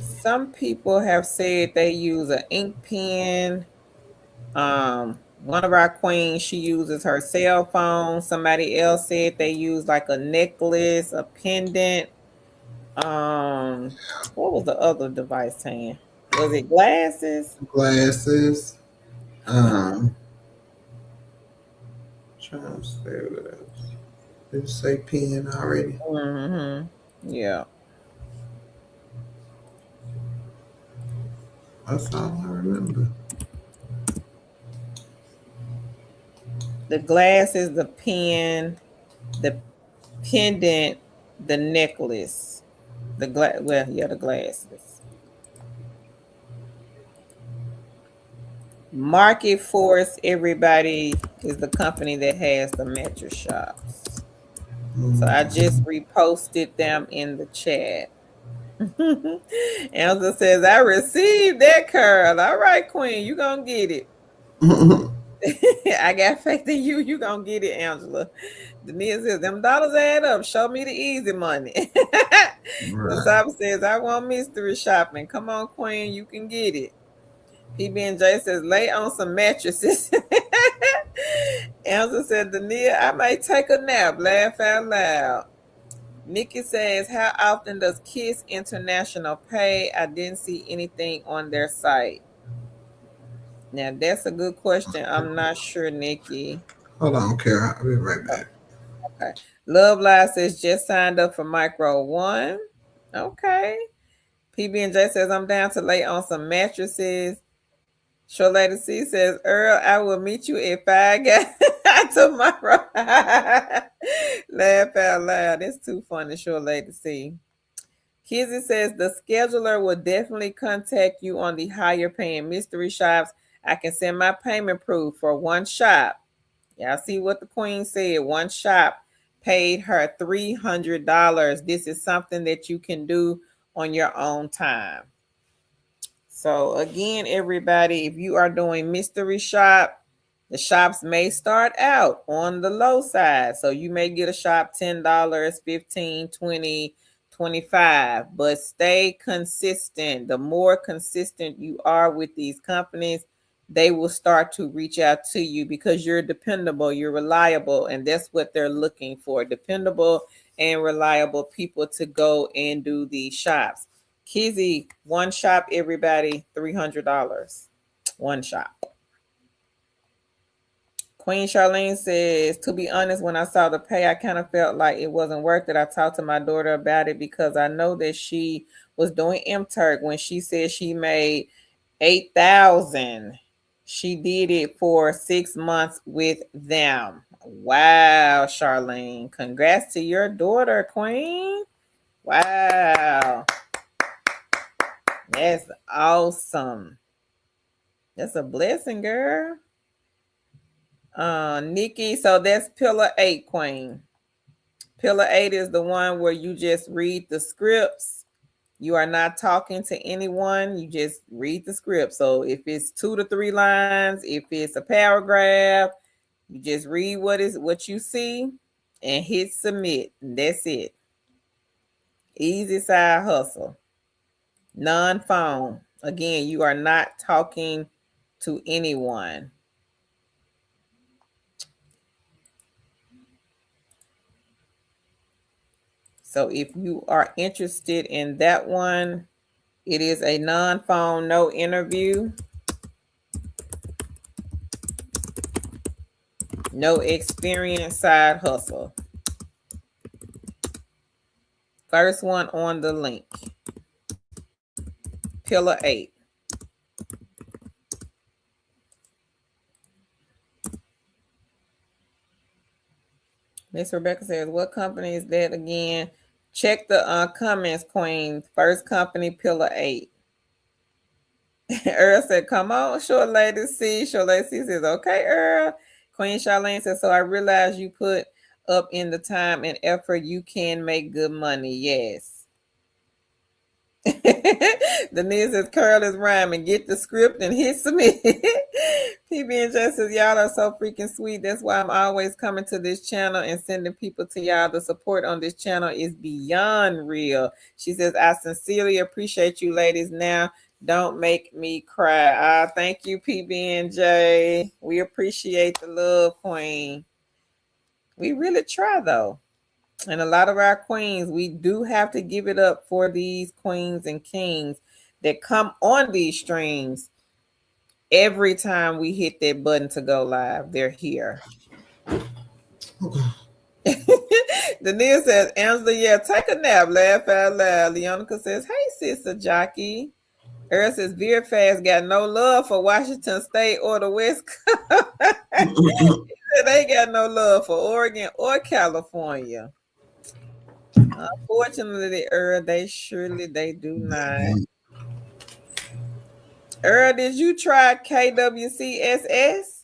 some people have said they use an ink pen. One of our queens, she uses her cell phone. Somebody else said they use like a necklace, a pendant. What was the other device saying? Was it glasses? Glasses. Um, trying to say what else. Did you say pen already? Mm-hmm. Yeah. That's all I remember. The glasses, the pen, the pendant, the necklace. The the glasses. Market Force, everybody, is the company that has the mattress shops. So I just reposted them in the chat. Angela says, I received that, Carl. All right, Queen, you gonna get it. I got faith in you. You gonna get it, Angela. Denise says, them dollars add up. Show me the easy money. The Right. top says, I want mystery shopping. Come on, Queen, you can get it. PB&J says, lay on some mattresses. Angela said, Dania, I might take a nap. Laugh out loud. Nikki says, how often does Kiss International pay? I didn't see anything on their site. Now, that's a good question. I'm not sure, Nikki. Hold on, Kara. I'll be right back. Okay. Love Live says, just signed up for Micro One. Okay. PB&J says, I'm down to lay on some mattresses. Short Lady C says, Earl, I will meet you at 5 tomorrow. Laugh out loud. It's too funny, Short Lady C. Kizzy says, the scheduler will definitely contact you on the higher paying mystery shops. I can send my payment proof for one shop. Y'all see what the queen said. One shop paid her $300. This is something that you can do on your own time. So again, everybody, if you are doing mystery shop, the shops may start out on the low side. So you may get a shop $10, $15, $20, $25, but stay consistent. The more consistent you are with these companies, they will start to reach out to you because you're dependable, you're reliable, and that's what they're looking for. Dependable and reliable people to go and do these shops. Kizzy, one shop, everybody, $300. One shop. Queen Charlene says, to be honest, when I saw the pay, I kind of felt like it wasn't worth it. I talked to my daughter about it because I know that she was doing MTurk when she said she made 8,000. She did it for 6 months with them. Wow, Charlene. Congrats to your daughter, Queen. Wow. That's awesome. That's a blessing, girl. Nikki, so that's pillar 8, Queen. Pillar 8 is the one where you just read the scripts. You are not talking to anyone. You just read the script. So if it's 2 to 3 lines, if it's a paragraph, you just read what you see and hit submit. That's it. Easy side hustle. Non-phone. Again, you are not talking to anyone. So if you are interested in that one, it is a non-phone, no interview, no experience side hustle. First one on the link. Pillar 8. Miss Rebecca says, what company is that again? Check the comments, Queen. First company, Pillar 8. Earl said, come on, Short Lady C. Short Lady C says, okay, Earl. Queen Charlene says, so I realize you put up in the time and effort, you can make good money. Yes. Denise says, Curl is rhyming. Get the script and hit submit. PB&J says, y'all are so freaking sweet. That's why I'm always coming to this channel and sending people to y'all. The support on this channel is beyond real. She says, I sincerely appreciate you ladies. Now, don't make me cry. Thank you, PB&J. We appreciate the love, Queen. We really try, though. And a lot of our queens, we do have to give it up for these queens and kings that come on these streams every time we hit that button to go live. They're here. Denise says, Angela, yeah, take a nap, laugh out loud. Leonica says, hey, sister jockey. Earl says, Veer Fast got no love for Washington State or the West Coast. They got no love for Oregon or California. Unfortunately, Earl, they do not. Earl, did you try KWCSS?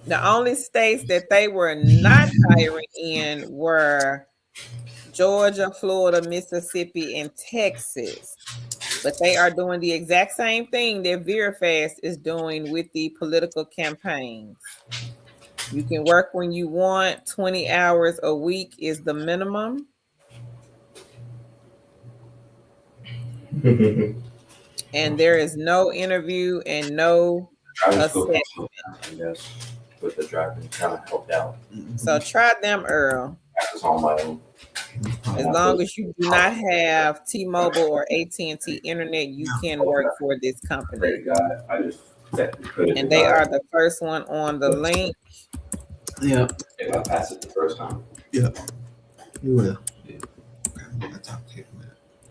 The only states that they were not hiring in were Georgia, Florida, Mississippi, and Texas. But they are doing the exact same thing that VeraFast is doing with the political campaigns. You can work when you want. 20 hours a week is the minimum. And there is no interview and no assessment. With the driving kind of helped out. So try them, Earl. Practice on my own. As long as you do not have T-Mobile or AT&T internet, you can work for this company. And they are the first one on the link. Yeah. If I pass it the first time. Yeah. You will. Yeah.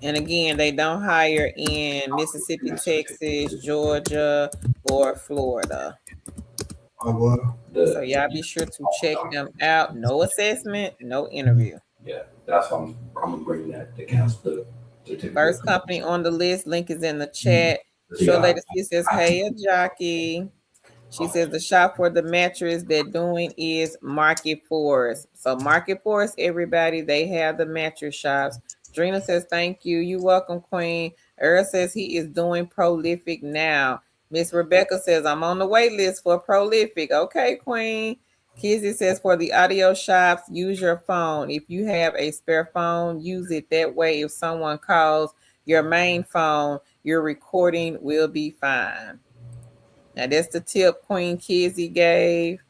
And again, they don't hire in Mississippi, Texas, Georgia, or Florida. So y'all be sure to check them out. No assessment, no interview. Yeah, that's why I'm gonna bring that to cancel the first company on the list. Link is in the chat. Short Lady C says, hey, a jockey. She says the shop for the mattress they're doing is Market Force. So Market Force, everybody, they have the mattress shops. Drina says, thank you. You're welcome, Queen. Earl says he is doing Prolific now. Miss Rebecca says, I'm on the wait list for Prolific. Okay, Queen. Kizzy says, for the audio shops, use your phone. If you have a spare phone, use it. That way, if someone calls your main phone, your recording will be fine. Now, that's the tip Queen Kizzy gave.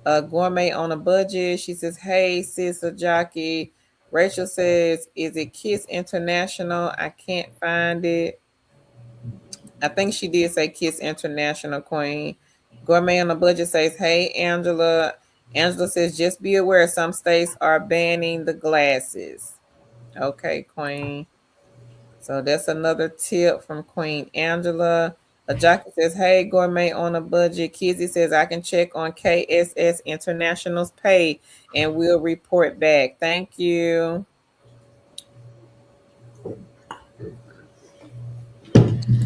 Gourmet on a budget. She says, hey, sister jockey. Rachel says, is it Kiss International? I can't find it. I think she did say Kiss International, Queen. Gourmet on a budget says, hey, Angela. Angela says, just be aware some states are banning the glasses. Okay, Queen. So that's another tip from Queen Angela. A jockey says, hey, Gourmet on a budget. Kizzy says, I can check on KSS International's pay and we'll report back. Thank you.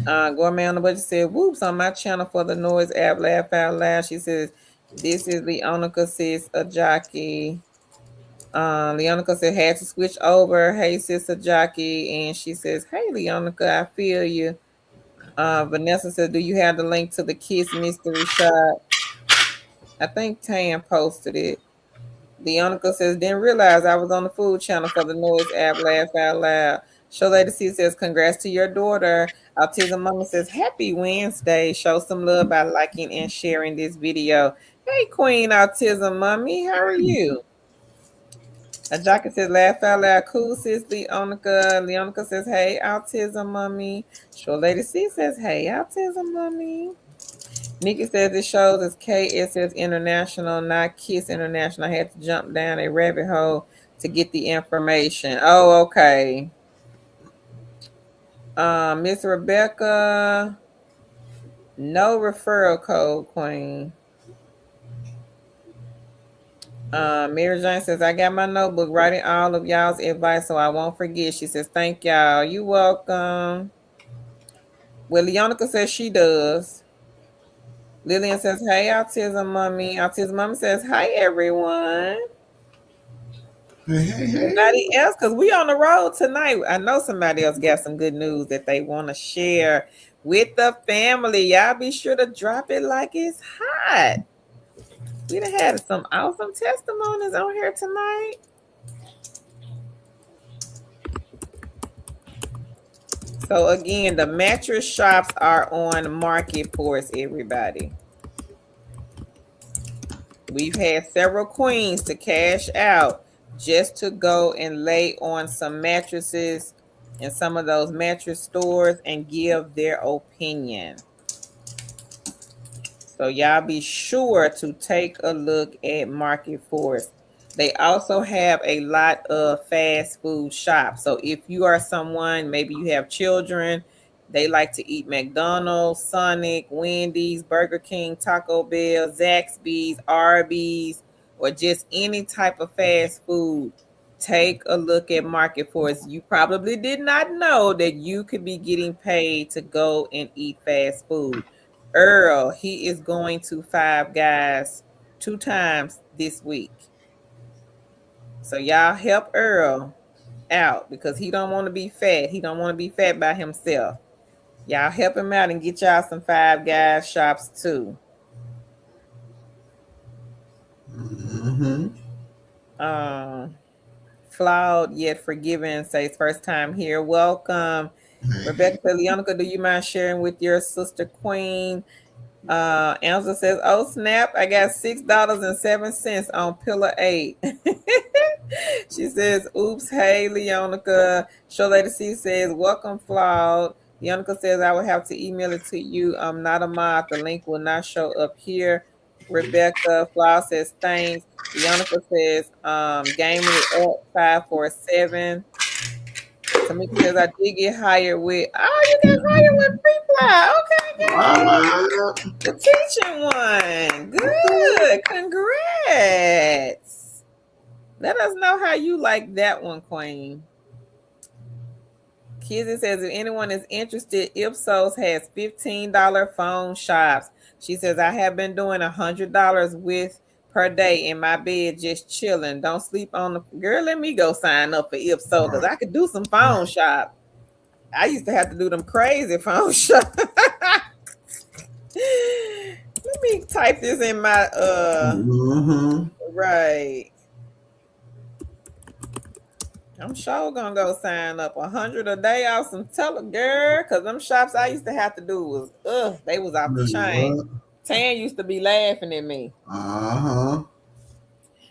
Gourmet on the budget said, whoops, on my channel for the Noise app, laugh out loud. She says, this is Leonica says, a jockey. Leonica said, had to switch over. Hey, sister jockey. And she says, hey, Leonica, I feel you. Vanessa said, do you have the link to the Kiss Mystery Shop? I think Tam posted it. Leonica says, didn't realize I was on the food channel for the Noise app. Laugh out loud. Show Lady C says, congrats to your daughter. Autism Mama says, happy Wednesday. Show some love by liking and sharing this video. Hey, Queen Autism Mommy, how are you? Ajaka says, laugh out loud. Cool, sis, Leonica. Leonica says, hey, Autism Mommy. Show Lady C says, hey, Autism Mommy. Nikki says it shows as KSS International, not KISS International. I had to jump down a rabbit hole to get the information. Oh, okay. Miss Rebecca, no referral code, Queen. Mary Jane says, I got my notebook writing all of y'all's advice so I won't forget. She says, thank y'all. You welcome. Well, Leonica says she does. Lillian says, hey, Autism Mommy. Autism Mommy says, hi, everyone. Hey. Anybody else? Because we on the road tonight. I know somebody else got some good news that they want to share with the family. Y'all be sure to drop it like it's hot. We done had some awesome testimonies on here tonight. So again, the mattress shops are on market for us, everybody. We've had several queens to cash out just to go and lay on some mattresses in some of those mattress stores and give their opinion. So y'all be sure to take a look at Market Force. They also have a lot of fast food shops. So if you are someone, maybe you have children, they like to eat McDonald's, Sonic, Wendy's, Burger King, Taco Bell, Zaxby's, Arby's, or just any type of fast food, take a look at Market Force. You probably did not know that you could be getting paid to go and eat fast food. Earl, he is going to Five Guys 2 times this week. So y'all help Earl out because he don't want to be fat. He don't want to be fat by himself. Y'all help him out and get y'all some Five Guys shops too. Flawed yet forgiven says first time here. Welcome. Rebecca Leonica, do you mind sharing with your sister Queen? Angela says, oh snap, I got $6.07 on pillar 8. She says, oops, hey Leonica. Show Lady C says, welcome Flawed. Leonica says, I will have to email it to you. I'm not a mod. The link will not show up here. Rebecca Flawed says, thanks. Leonica says, gaming it up 547. Tamika says, I did get hired with, oh, you got hired with Pre-Fly. Okay, good. The teaching one. Good. Congrats. Let us know how you like that one, Queen. Kizzy says, if anyone is interested, Ipsos has $15 phone shops. She says, I have been doing $100 with per day in my bed, just chilling. Don't sleep on the girl. Let me go sign up for Ipsos because I could do some phone shop. I used to have to do them crazy phone shop. Let me type this in my right. I'm sure gonna go sign up 100 a day off some girl, cause them shops I used to have to do was they was off the chain. Tan used to be laughing at me.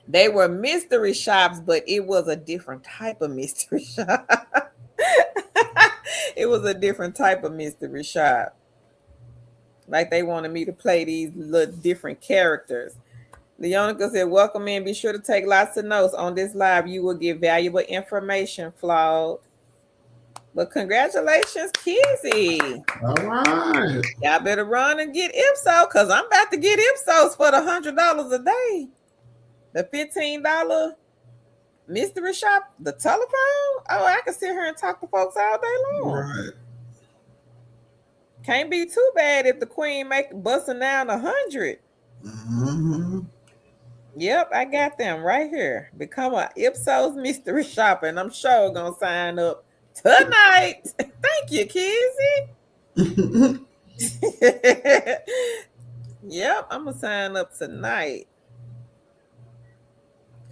They were mystery shops, but it was a different type of mystery shop. It was a different type of mystery shop. Like they wanted me to play these little different characters. Leonica said, welcome in. Be sure to take lots of notes on this live. You will get valuable information, Flawed. But congratulations, Kizzy. All right. Y'all better run and get Ipsos because I'm about to get Ipsos for the $100 a day. The $15 mystery shop, the telephone. Oh, I can sit here and talk to folks all day long. Right. Can't be too bad if the queen make busting down 100. Yep, I got them right here. Become a Ipsos mystery shopper, and I'm sure gonna sign up tonight. Thank you, Kizzy. Yep, I'm gonna sign up tonight.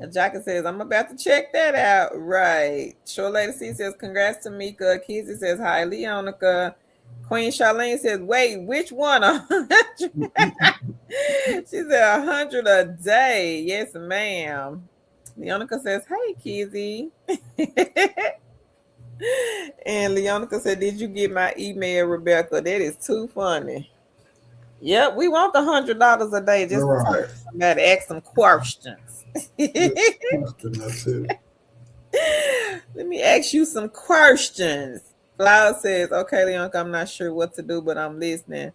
Jackie says, I'm about to check that out. Right. Short Lady C says, congrats to Mika. Kizzy says, hi, Leonica. Queen Charlene says, wait, which one? She said 100 a day. Yes, ma'am. Leonica says, hey, Kizzy. And Leonica said, did you get my email, Rebecca? That is too funny. Yep, we want the $100 a day just to talk Right. to somebody, ask some questions. Let me ask you some questions. Flower says, okay, Leonka, I'm not sure what to do, but I'm listening.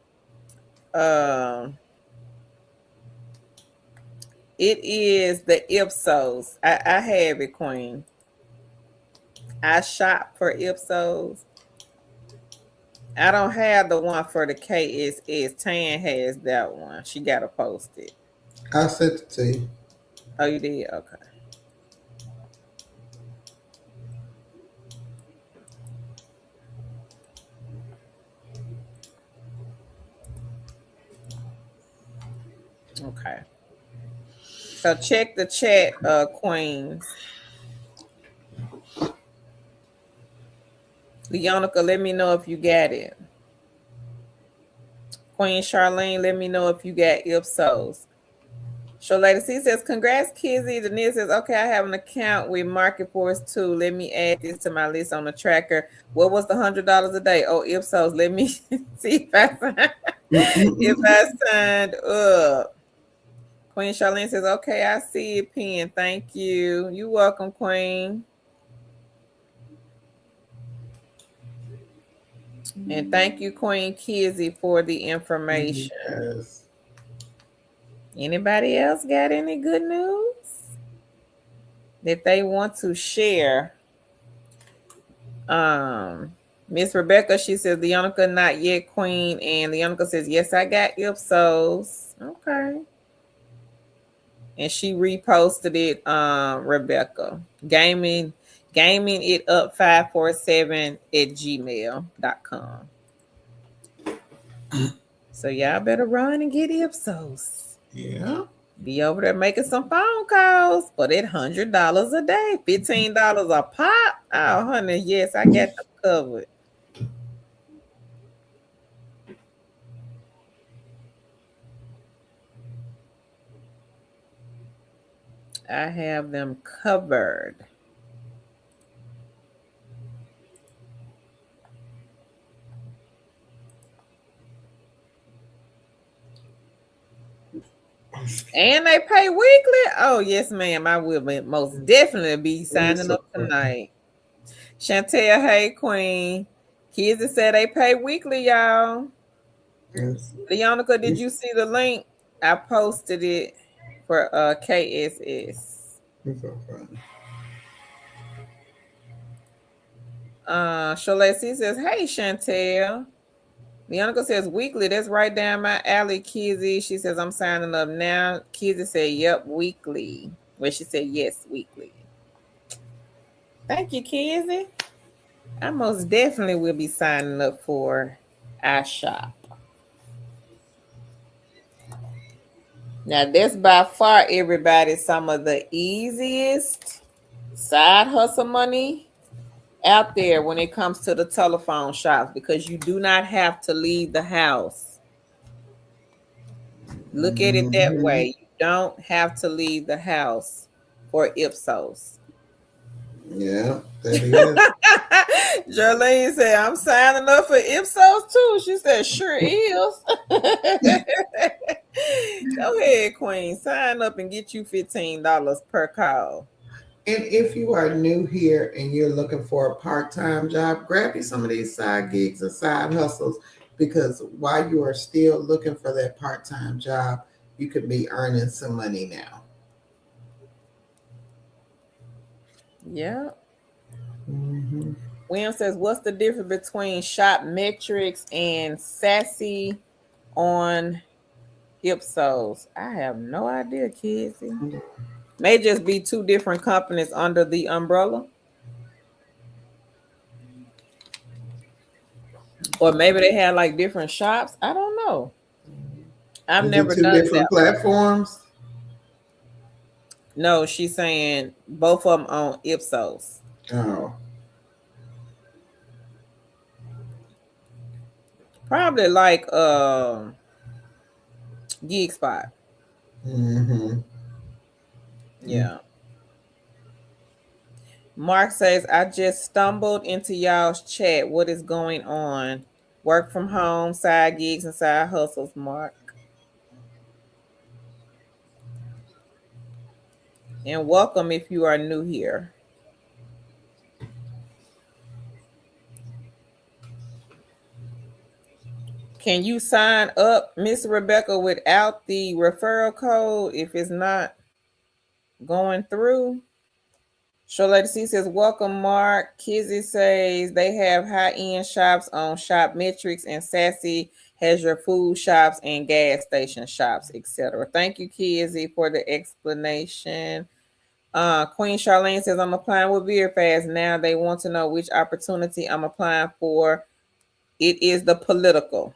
It is the Ipsos. I have it, Queen. I shop for Ipsos. I don't have the one for the KSS. Tan has that one. She got to post it. I sent it to you. Oh, you did? Okay. Okay. So check the chat, Queens. Leonica, let me know if you got it. Queen Charlene, let me know if you got Ipsos. Show Lady C says, congrats, Kizzy. Denise says, okay, I have an account with Market Force too. Let me add this to my list on the tracker. What was the $100 a day? Oh, Ipsos. Let me see if I signed up. Queen Charlene says, okay, I see it, Pen. Thank you. You're welcome, Queen. And thank you, Queen Kizzy, for the information. Yes. Anybody else got any good news that they want to share? Miss Rebecca, she says, Leonica, not yet, Queen. And Leonica says, yes, I got Ipsos. Okay. And she reposted it, Rebecca. Gaming it up 547 at gmail.com. So y'all better run and get Ipsos. Yeah. Be over there making some phone calls for that $100 a day, $15 a pop. Oh, honey, yes, I got them covered. I have them covered. And they pay weekly? Oh, yes, ma'am. I will most definitely be signing up tonight. Chantel, hey, Queen. Kids that said they pay weekly, y'all. Yes. Leonica, did you see the link? I posted it for KSS. It's so funny. Shalesi says, hey, Chantel. Leonica says weekly. That's right down my alley, Kizzy. She says, I'm signing up now. Kizzy said, yep, weekly. Well, she said, yes, weekly. Thank you, Kizzy. I most definitely will be signing up for iShop. Now, that's by far, everybody, some of the easiest side hustle money out there when it comes to the telephone shops, because you do not have to leave the house. Look at it that way. You don't have to leave the house for Ipsos. Yeah, that is. Jolene said, I'm signing up for Ipsos too. She said, sure is. Go ahead, Queen. Sign up and get you $15 per call. And if you are new here and you're looking for a part-time job, grab you some of these side gigs and side hustles, because while you are still looking for that part-time job, you could be earning some money now. Yeah. Mm-hmm. William says, what's the difference between Shop Metrics and Sassy on Ipsos? I have no idea, kids. May just be two different companies under the umbrella. Or maybe they had like different shops. I don't know. I've never two done different that. platforms. No, she's saying both of them on Ipsos. Oh. Probably like Geek Spot. Mm-hmm. Yeah. Mark says, I just stumbled into y'all's chat. What is going on? Work from home, side gigs, and side hustles, Mark. And welcome if you are new here. Can you sign up, Miss Rebecca, without the referral code if it's not going through? Show Lady C says, welcome, Mark. Kizzy says they have high-end shops on Shop Metrics, and Sassy has your food shops and gas station shops, etc. Thank you, Kizzy, for the explanation. Queen Charlene says, I'm applying with VeerFast. Now they want to know which opportunity I'm applying for. It is the political.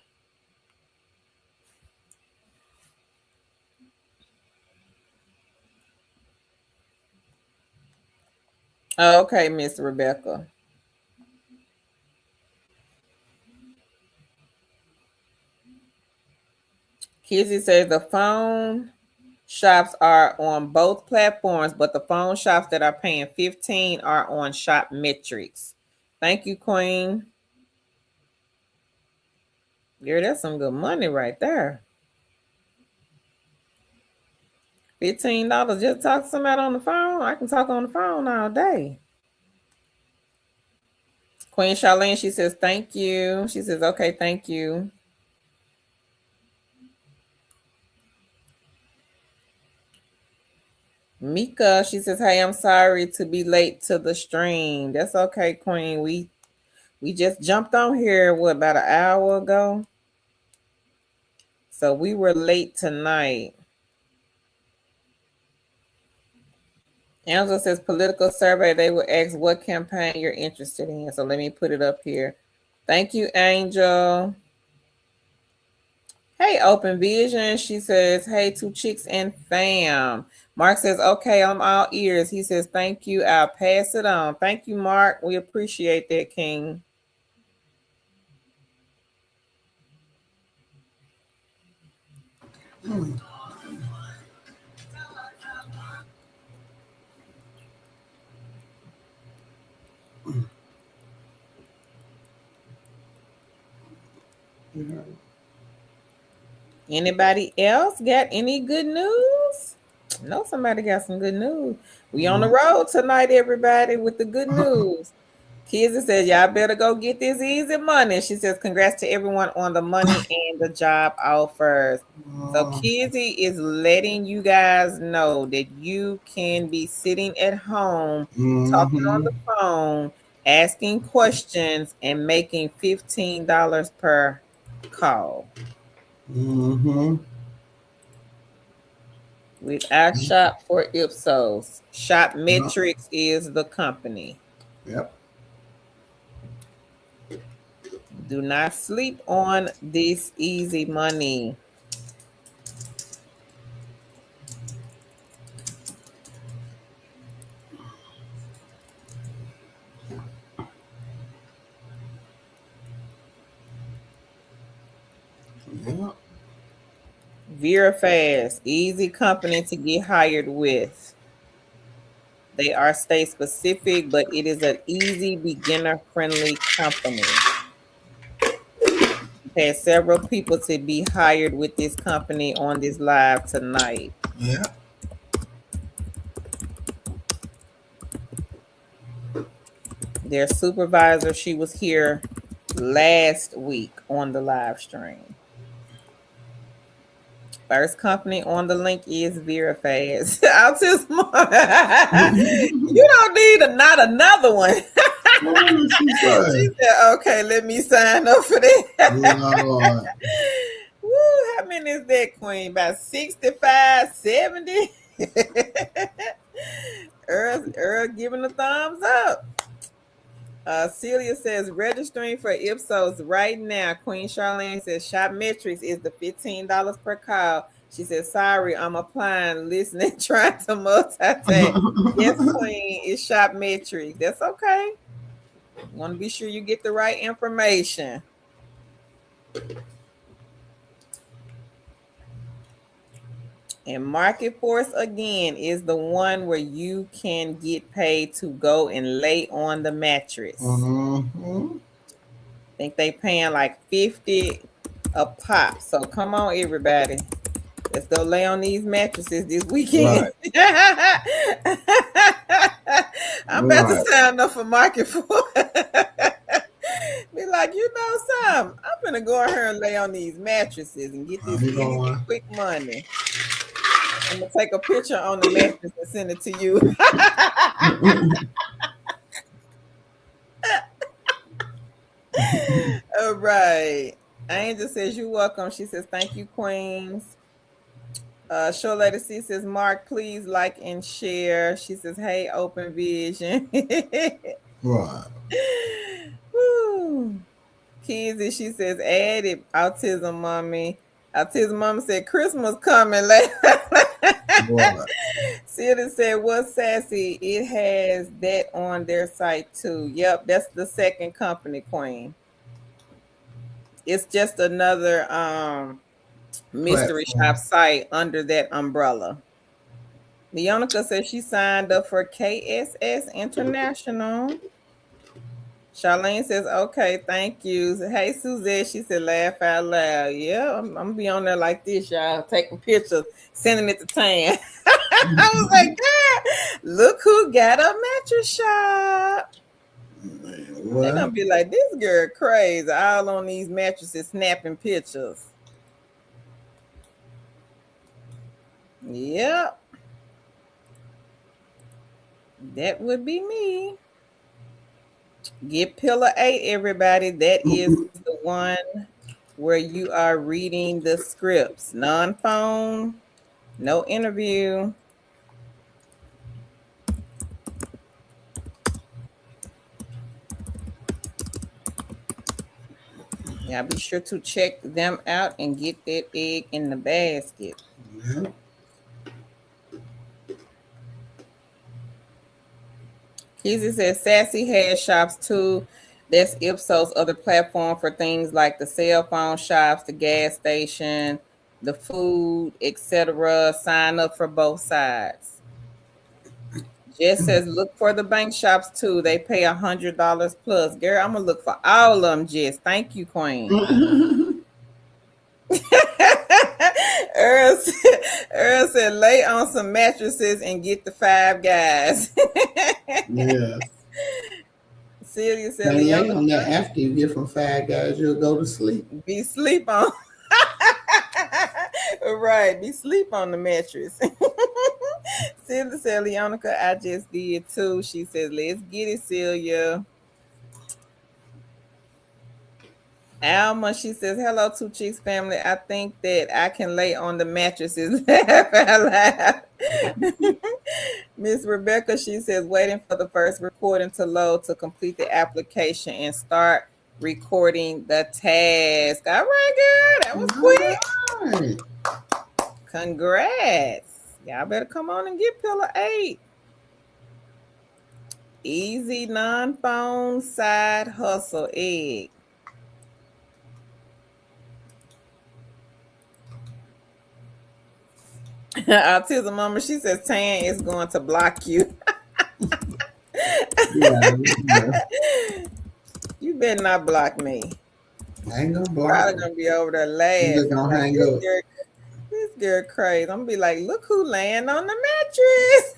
Okay, Miss Rebecca. Kizzy says the phone shops are on both platforms, but the phone shops that are paying $15 are on Shop Metrics. Thank you, Queen. Yeah, that's some good money right there. $15 just talk to somebody on the phone. I can talk on the phone all day. Queen Charlene, she says, thank you. She says, okay, thank you. Mika, she says, hey, I'm sorry to be late to the stream. That's okay, Queen. We just jumped on here, about an hour ago? So we were late tonight. Angela says, political survey. They will ask what campaign you're interested in. So let me put it up here. Thank you, Angel. Hey, Open Vision. She says, hey, two chicks and fam. Mark says, okay, I'm all ears. He says, thank you. I'll pass it on. Thank you, Mark. We appreciate that, King. Anybody else got any good news? No, somebody got some good news. We on the road tonight, everybody, with the good news. Kizzy says, y'all better go get this easy money. She says, congrats to everyone on the money and the job offers. So Kizzy is letting you guys know that you can be sitting at home, talking on the phone, asking questions, and making $15 per call. With our shop for Ipsos. Shop Metrics is the company. Yep. Do not sleep on this easy money. Yeah. VeerFast, easy company to get hired with. They are state specific, but it is an easy beginner friendly company. We've had several people to be hired with this company on this live tonight. Yeah. Their supervisor, she was here last week on the live stream. First company on the link is VeerFast. You don't need not another one. She said, okay, let me sign up for that. Lord. Woo, how many is that, Queen? About 65, 70? Earl giving a thumbs up. Celia says, registering for Ipsos right now. Queen Charlene says, Shop Metrics is the $15 per call. She said, sorry, I'm applying, listening, trying to multitask. Yes, Queen, it's shop metrics. That's okay. You want to be sure you get the right information. And market force, again, is the one where you can get paid to go and lay on the mattress. Mm-hmm. I think they paying like 50 a pop. So come on, everybody. Let's go lay on these mattresses this weekend. Right. I'm about to Right. sign up for market force. Be like, you know something, I'm gonna go in here and lay on these mattresses and get this I'm easy, going. quick money. I'm gonna take a picture on the mattress and send it to you. All right. Angel says, you're welcome. She says, thank you, Queens. Show Lady C says, Mark, please like and share. She says, hey, Open Vision. Right. Woo. Kizzy, she says, add it. Autism Mommy. Autism Mommy said, Christmas coming later. Right. Celia said, what's sassy? It has that on their site too. Yep, that's the second company, Queen. It's just another mystery shop site under that umbrella. Leonica says she signed up for KSS International. Charlene says, okay, thank you. Hey, Suzette, she said, laugh out loud. Yeah, I'm going to be on there like this, y'all, taking pictures, sending it to Tan. I was like, girl, look who got a mattress shop. They're going to be like, this girl crazy, all on these mattresses, snapping pictures. Yep. That would be me. Get Pillar 8, everybody. That is the one where you are reading the scripts. Non-phone, no interview. Yeah, be sure to check them out and get that egg in the basket. Yeah. Kizzy says Sassy has shops too. That's Ipsos other platform for things like the cell phone shops, the gas station, the food, etc. Sign up for both sides. Jess says look for the bank shops too. They pay $100 plus. Girl, I'm gonna look for all of them, Jess. Thank you, Queen. Earl said lay on some mattresses and get the 5 guys. Yes. Celia said lay on that after you get from 5 guys, you'll go to sleep. Be sleep on. Right, be sleep on the mattress. Celia said, Leonica, I just did too. She says, let's get it, Celia. Alma, she says, hello, Two Cheeks family. I think that I can lay on the mattresses. Laugh out loud. Miss Rebecca, she says, waiting for the first recording to load to complete the application and start recording the task. All right, girl. That was quick. Right. Congrats. Y'all better come on and get Pillar 8. Easy non-phone side hustle egg. Autism Mama, she says Tan is going to block you. Yeah. You better not block me. I ain't gonna block. Probably gonna be over there laughing. Just gonna hang up. This girl crazy. I'm gonna be like, look who laying on the mattress.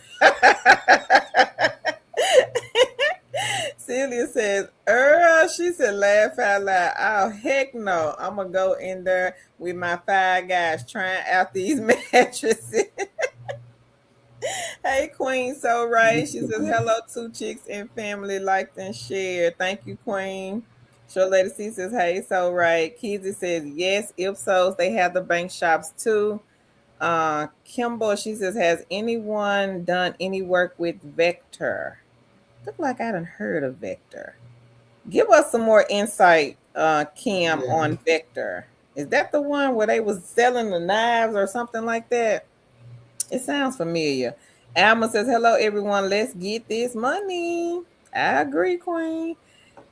Celia says, Earl, she said, laugh out loud. Oh, heck no. I'm gonna go in there with my 5 guys trying out these mattresses. Hey, Queen, so right. She says, hello, Two Chicks and family, liked and shared. Thank you, Queen. Show Lady C says, hey, so right. Kizzy says, yes, Ipsos, they have the bank shops too. Kimball, she says, has anyone done any work with Vector? Look like I done heard of Vector. Give us some more insight, Kim, on Vector. Is that the one where they was selling the knives or something like that? It sounds familiar. Alma says, hello, everyone. Let's get this money. I agree, Queen.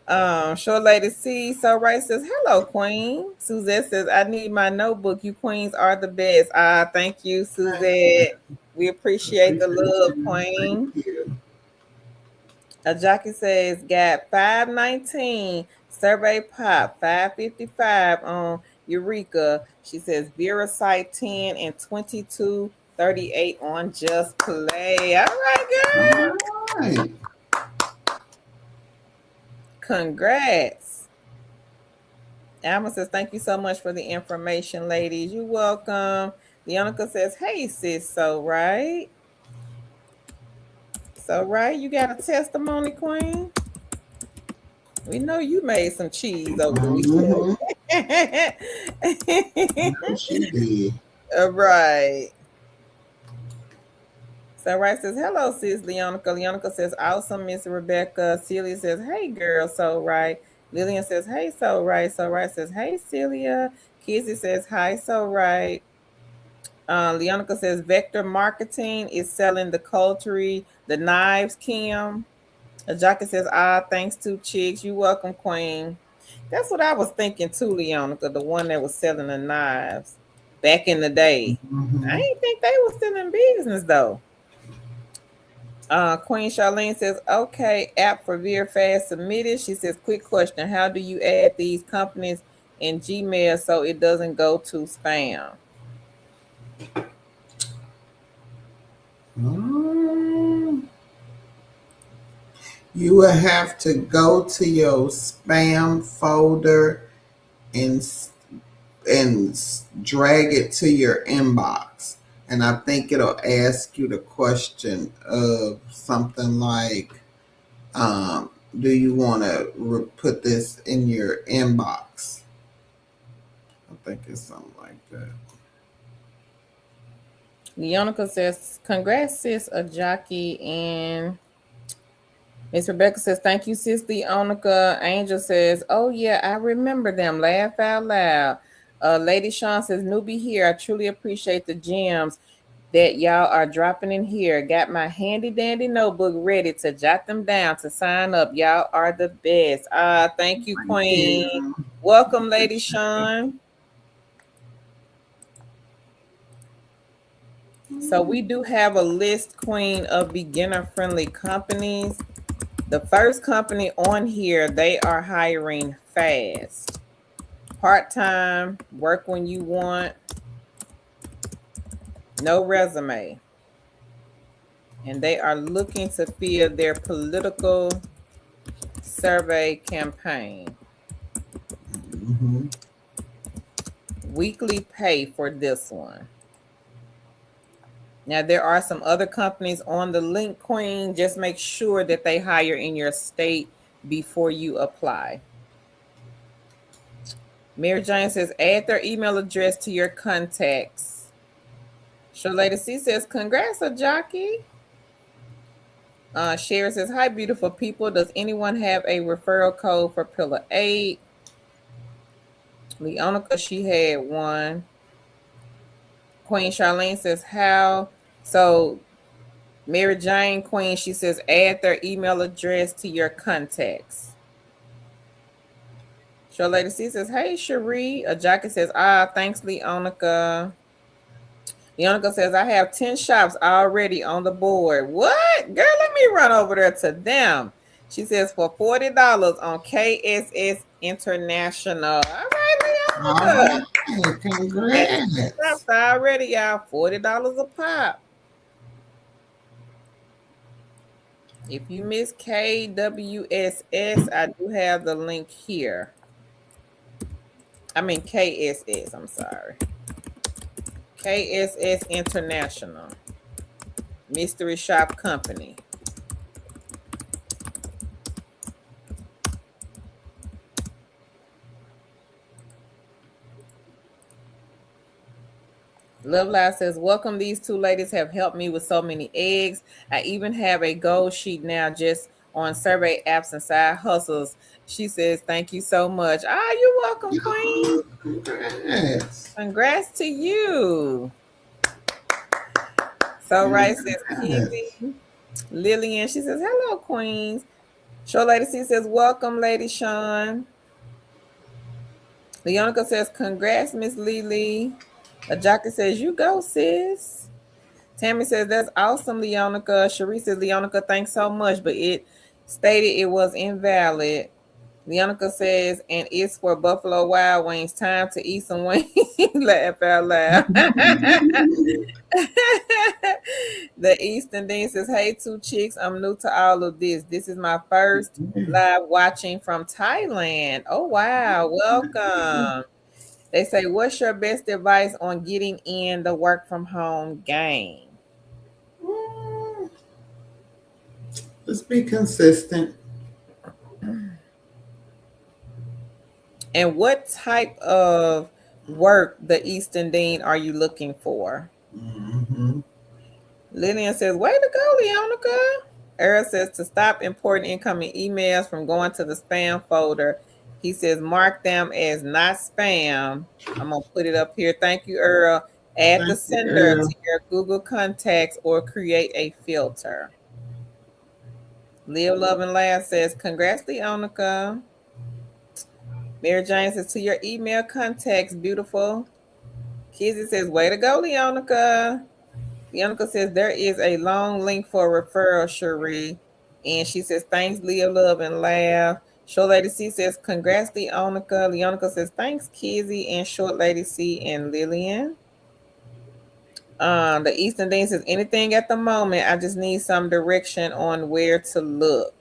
Short Lady C. So Right says, hello, Queen. Suzette says, I need my notebook. You queens are the best. Thank you, Suzette. We appreciate the love, Queen. Thank you. A jockey says, got 519. Survey Pop, 555 on Eureka. She says, Vera Site 10 and 2238 on Just Play. All right, girl. All right. Congrats. Alma says, thank you so much for the information, ladies. You're welcome. Leonica says, hey, sis, so right. So right, you got a testimony, Queen? We know you made some cheese over the weekend. She did. Right. So right says, hello, sis Leonica. Leonica says, awesome, Miss Rebecca. Celia says, hey, girl, so right. Lillian says, hey, so right. So right says, hey, Celia. Kizzy says, hi, so right. Leonica says, Vector Marketing is selling the cutlery, the knives, Kim. Jackie says, thanks to Chicks. You welcome, Queen. That's what I was thinking too, Leonica, the one that was selling the knives back in the day. I didn't think they were still in business though. Queen Charlene says, okay, app for Veer Fast submitted. She says, quick question. How do you add these companies in Gmail so it doesn't go to spam? You will have to go to your spam folder and drag it to your inbox. And I think it'll ask you the question of something like, do you want to put this in your inbox? I think it's something like that. Leonica says, congrats, sis, a jockey. And Miss Rebecca says, thank you, sis Leonica. Angel says, oh, yeah, I remember them. Laugh out loud. Lady Sean says, newbie here. I truly appreciate the gems that y'all are dropping in here. Got my handy dandy notebook ready to jot them down to sign up. Y'all are the best. Thank you, Queen. Welcome, Lady Sean. So we do have a list, Queen, of beginner-friendly companies. The first company on here, they are hiring fast. Part-time, work when you want, no resume. And they are looking to fill their political survey campaign. Weekly pay for this one. Now, there are some other companies on the link, Queen. Just make sure that they hire in your state before you apply. Mary Jane says, add their email address to your contacts. Shalada C says, congrats, a jockey. Sherry says, hi, beautiful people. Does anyone have a referral code for Pillar 8? Leonica, she had one. Queen Charlene says, how? So Mary Jane, Queen, she says, add their email address to your contacts. Show Lady C says, hey, Cherie. A jockey says, thanks, Leonica. Leonica says, I have 10 shops already on the board. What? Girl, let me run over there to them. She says, for $40 on KSS International. All right, Leonica. All right, congrats. Shops already, y'all. $40 a pop. If you miss KWSS, I do have the link here. I mean KSS, I'm sorry. KSS International. Mystery Shop Company. Love Live says, welcome. These two ladies have helped me with so many eggs. I even have a goal sheet now just on survey apps and side hustles. She says, thank you so much. Ah, you're welcome, Queen. Congrats. Congrats to you. So right says Congrats. Kizzy. Lillian, she says, hello, Queens. Show Lady C says, welcome, Lady Sean. Leonica says, congrats, Miss Lily. Ajaka says, you go, sis. Tammy says, that's awesome, Leonica. Cherie says, Leonica, thanks so much, but it stated it was invalid. Leonica says, and it's for Buffalo Wild Wings. Time to eat some wings. Laugh out loud. The Eastern Dean says, hey, two chicks, I'm new to all of this. This is my first live watching from Thailand. Oh, wow. Welcome. They say, what's your best advice on getting in the work from home game? Let's be consistent. And what type of work, the Eastern Dean, are you looking for? Mm-hmm. Lillian says, way to go, Leonica. Earl says, to stop important incoming emails from going to the spam folder. He says, mark them as not spam. I'm going to put it up here. Thank you, Earl. Add the sender to your Google contacts or create a filter. Live, Love, and Laugh says, congrats, Leonica. Mary Jane says, to your email contacts, beautiful. Kizzy says, way to go, Leonica. Leonica says, there is a long link for referral, Cherie. And she says, thanks, Live, Love, and Laugh. Short Lady C says, congrats, Leonica. Leonica says, thanks, Kizzy, and Short Lady C and Lillian. The Eastern Dean says, anything at the moment. I just need some direction on where to look.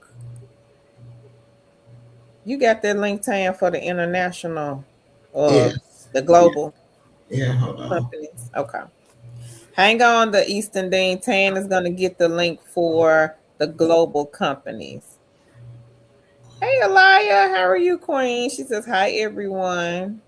You got that link, Tam, for the international or Yes. the global Yeah, hold on. companies. Okay. Hang on, the Eastern Dean. Tan is going to get the link for the global companies. Hey, Aliyah, how are you, Queen? She says, hi, everyone.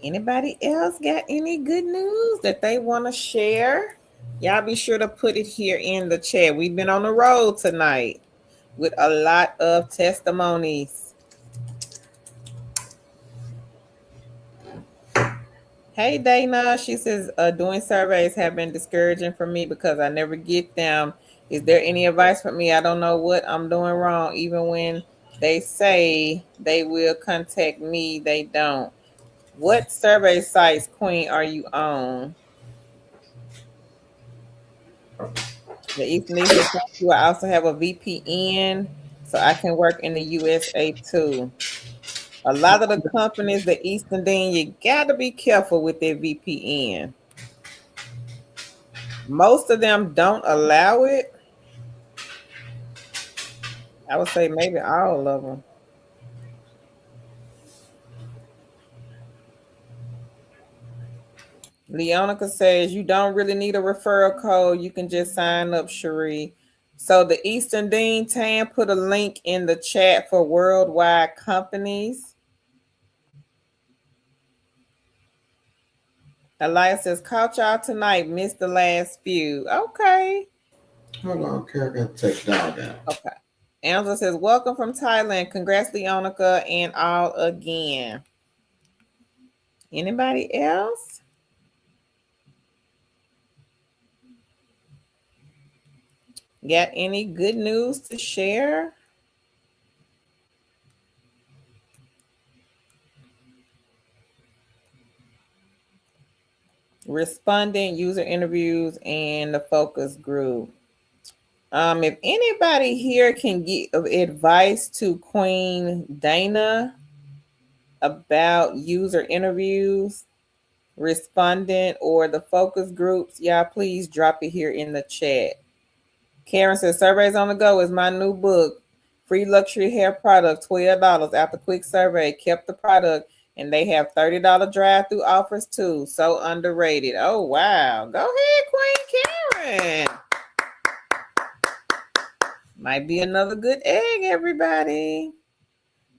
Anybody else got any good news that they want to share? Y'all be sure to put it here in the chat. We've been on the road tonight with a lot of testimonies. Hey, Dana. She says, doing surveys have been discouraging for me because I never get them. Is there any advice for me? I don't know what I'm doing wrong. Even when they say they will contact me, they don't. What survey sites, Queen, are you on? The East Lisa says, you I also have a VPN, so I can work in the USA too. A lot of the companies, the Eastern Dean, you got to be careful with their VPN. Most of them don't allow it. I would say maybe all of them. Leonica says you don't really need a referral code. You can just sign up, Cherie. So the Eastern Dean Tan put a link in the chat for worldwide companies. Elias says, caught y'all tonight. Missed the last few. Okay. Hold on, Carol, got to take dog out. Okay. Angela says, welcome from Thailand. Congrats, Leonica, and all again. Anybody else? Got any good news to share? Respondent, user interviews, and the focus group. If anybody here can give advice to Queen Dana about user interviews, respondent, or the focus groups, y'all please drop it here in the chat. Karen says, surveys on the go is my new book. Free luxury hair product, $12 after quick survey. Kept the product, and they have $30 drive-through offers too. So underrated. Oh, wow. Go ahead, Queen Karen. Might be another good egg, everybody.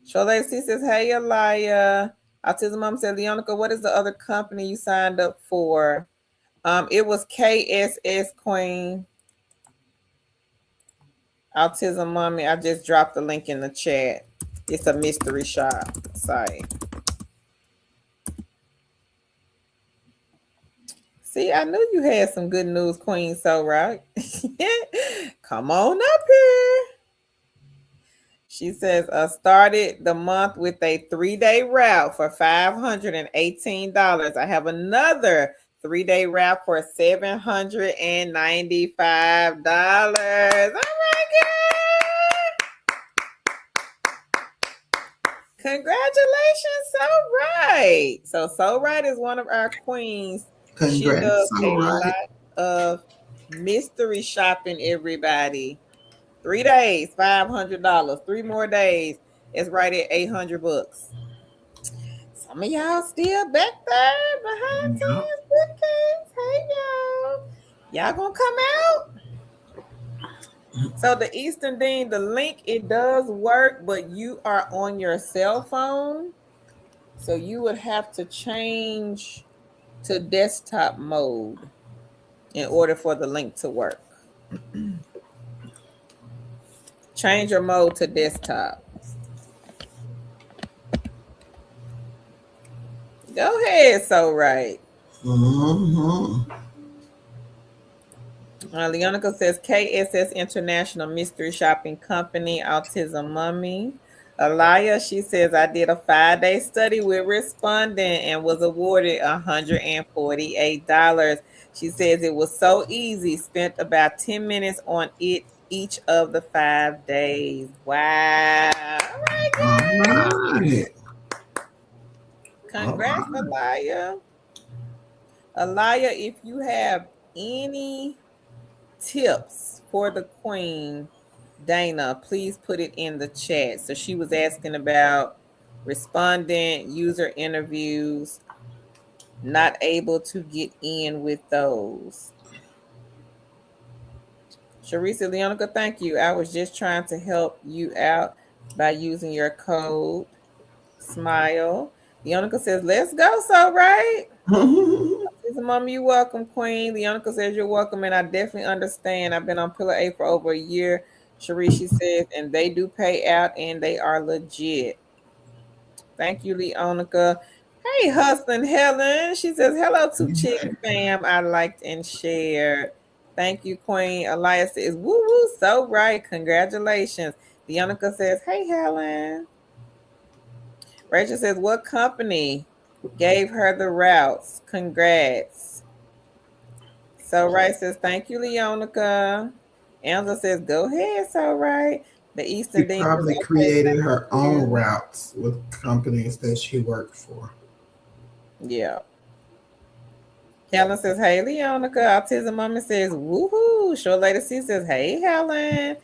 Cholet C says, hey, Aliyah. Autism Mom said, Leonica, what is the other company you signed up for? It was KSS, Queen. Autism Mommy, I just dropped the link in the chat. It's a mystery shop site. See, I knew you had some good news, Queen. So, right? Come on up here. She says, started the month with a 3-day route for $518. I have another 3-day route for $795. All right, girl. Congratulations, So Right. So Right is one of our queens. She Congrats, does So a Right. lot of mystery shopping, everybody. 3 days, $500. 3 more days, it's right at $800. Some of y'all still back there behind Yeah. 10 bookcase. Hey, y'all gonna come out? So the Eastern Dean, the link, it does work, but you are on your cell phone. So you would have to change to desktop mode in order for the link to work. Change your mode to desktop. Go ahead, So Right. Mm-hmm. Leonica says KSS International Mystery Shopping Company, Autism Mummy. Alaya, she says, I did a 5-day study with respondent and was awarded $148. She says it was so easy, spent about 10 minutes on it each of the 5 days. Wow. All right, All guys. right. Congrats, Alaya. Alaya, if you have any tips for the queen, Dana, please put it in the chat. So she was asking about respondent user interviews, not able to get in with those. Sharisa Leonica, thank you. I was just trying to help you out by using your code SMILE. Leonica says, let's go, So Right. Mom, you welcome, Queen. Leonica says you're welcome, and I definitely understand. I've been on Pillar A for over a year. Sharishi says, and they do pay out, and they are legit. Thank you, Leonica. Hey, hustling Helen. She says, hello to Chick Fam. I liked and shared. Thank you, Queen. Elias says, woo woo, So Right. Congratulations. Leonica says, hey, Helen. Rachel says, what company gave her the routes? Congrats. So Right says, thank you, Leonica. Angela says, go ahead, So Right. The She Eastern Dean says, probably okay, created thank her you. own routes with companies that she worked for. Yeah. Helen says, hey, Leonica. Autism Mama says, woohoo. Short Lady C says, hey, Helen.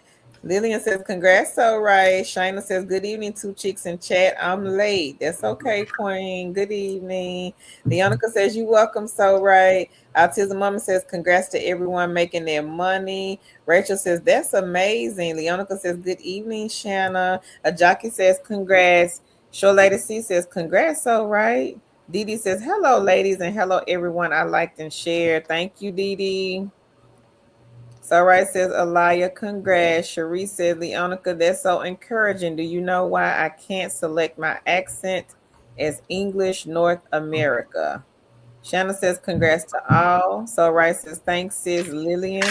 Lillian says, congrats, So Right. Shayna says, good evening, 2 chicks in chat. I'm late. That's okay, Queen. Good evening. Leonica says, you welcome, So Right. Autism Mama says, congrats to everyone making their money. Rachel says, that's amazing. Leonica says, good evening, Shanna. A jockey says, congrats. Short Lady C says, congrats, So Right. Dee says, hello, ladies, and hello, everyone. I liked and shared. Thank you, Dee. So Right says, Alaya, congrats. Cherie said, Leonica, that's so encouraging. Do you know why I can't select my accent as English North America? Shanna says, congrats to all. So Right says, thanks, sis Lillian.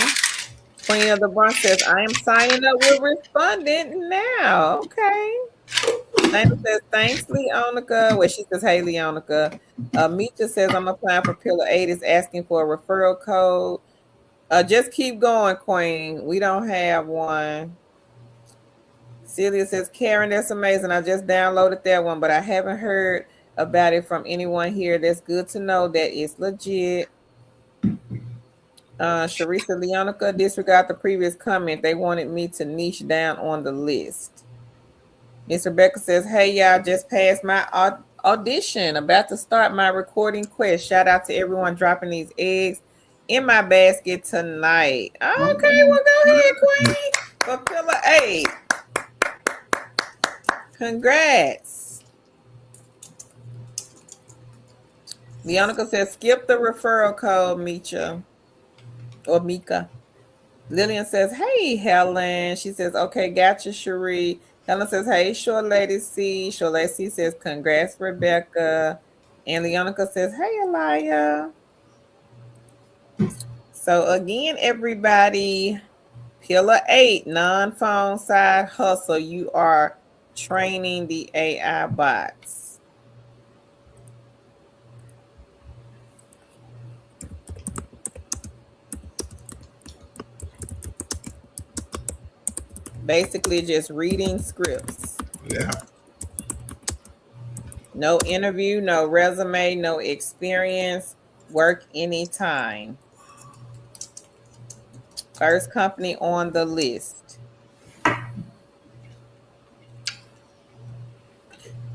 Queen of the Bronx says, I am signing up with respondent now. Okay. Dana says, thanks, Leonica. Well, she says, hey, Leonica. Misha says, I'm applying for Pillar 8, is asking for a referral code. Just keep going, Queen. We don't have one. Celia says, Karen, that's amazing. I just downloaded that one, but I haven't heard about it from anyone here. That's good to know that it's legit. Sharisa Leonica, disregard the previous comment. They wanted me to niche down on the list. Miss Rebecca says, hey, y'all, just passed my audition. About to start my recording quest. Shout out to everyone dropping these eggs in my basket tonight. Okay, well, go ahead, Queen, for Pillar 8. Congrats. Leonica says, skip the referral code, Micha or Mika. Lillian says, hey, Helen. She says, okay, gotcha, Cherie. Helen says, hey, Short Lady C. Short Lady C says, congrats, Rebecca. And Leonica says, hey, Elia. So again, everybody, Pillar 8, non-phone side hustle. You are training the AI bots. Basically just reading scripts. Yeah. No interview, no resume, no experience, work anytime. First company on the list.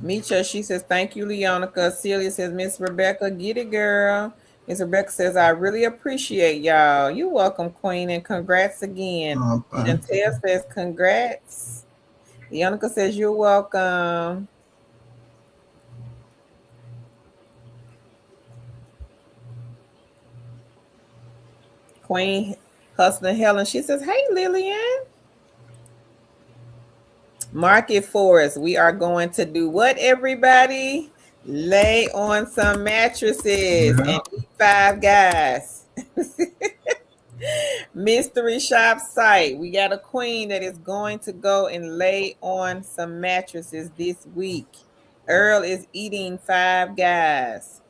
Misha, she says, thank you, Leonica. Celia says, Miss Rebecca, get it, girl. Miss Rebecca says, I really appreciate y'all. You're welcome, Queen, and congrats again. Chantel says, congrats. Leonica says, you're welcome. Queen Hustling Helen, she says, hey, Lillian. Market Forest, we are going to do what, everybody? Lay on some mattresses and eat Five Guys. Mystery shop site. We got a queen that is going to go and lay on some mattresses this week. Earl is eating Five Guys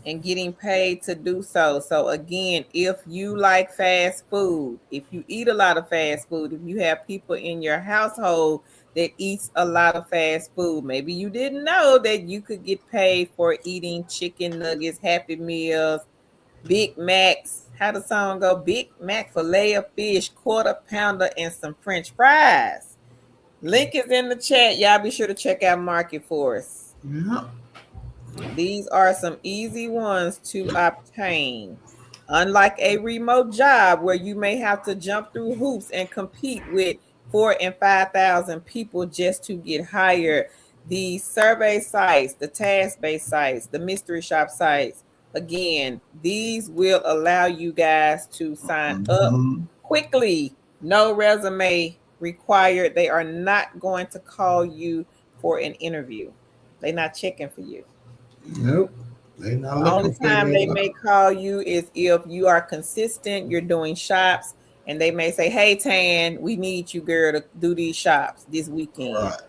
and getting paid to do so. So again, if you like fast food, if you eat a lot of fast food, if you have people in your household that eats a lot of fast food, maybe you didn't know that you could get paid for eating chicken nuggets, Happy Meals, Big Macs. How the song go? Big Mac, filet of fish, quarter pounder, and some French fries. Link is in the chat. Y'all be sure to check out Market Force. Yeah. These are some easy ones to obtain. Unlike a remote job where you may have to jump through hoops and compete with 4,000 and 5,000 people just to get hired, the survey sites, the task-based sites, the mystery shop sites, again, these will allow you guys to sign up quickly. No resume required. They are not going to call you for an interview. They're not checking for you. Nope. They're not The looking only for time they you. may call you is if you are consistent, you're doing shops, and they may say, hey, Tan, we need you, girl, to do these shops this weekend. Right.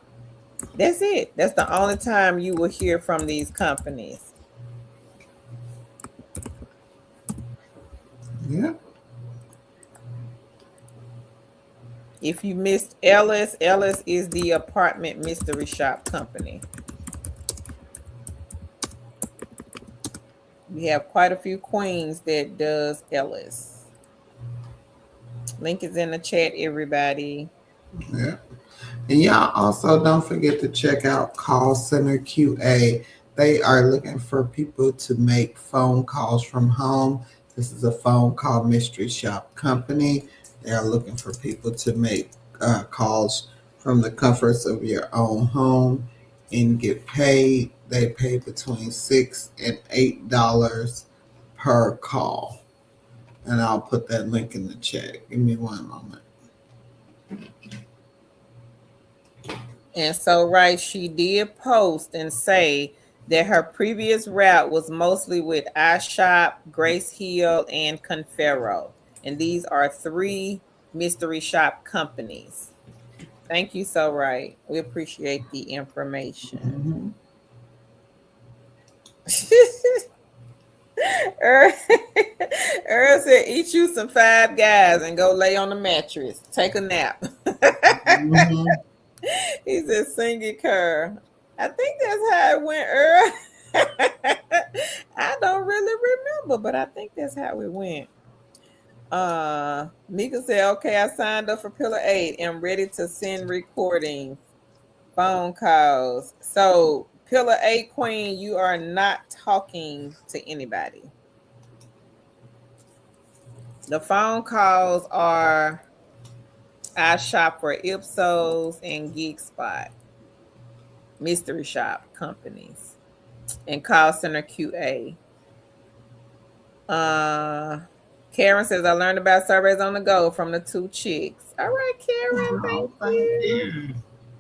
That's it. That's the only time you will hear from these companies. Yeah. If you missed Ellis, Ellis is the apartment mystery shop company. We have quite a few queens that does Ellis. Link is in the chat, everybody. Yeah. And y'all also don't forget to check out Call Center QA. They are looking for people to make phone calls from home. This is a phone call mystery shop company. They are looking for people to make calls from the comforts of your own home and get paid. They pay between $6 and $8 per call. And I'll put that link in the chat. Give me one moment. And so, right, she did post and say that her previous route was mostly with iShop, Grace Hill, and Confero. And these are 3 mystery shop companies. Thank you, so right. We appreciate the information. Earl said, eat you some Five Guys and go lay on the mattress. Take a nap. He said, sing it, Kerr. I think that's how it went, Earl. I don't really remember, but I think that's how it went. Mika said, okay, I signed up for Pillar 8 and ready to send recordings, phone calls. So, Pillar 8 Queen, you are not talking to anybody. The phone calls are I Shop for Ipsos and Geek Spot, mystery shop companies, and Call Center QA. Karen says, I learned about surveys on the go from the 2 chicks. All right, Karen, Oh, thank you.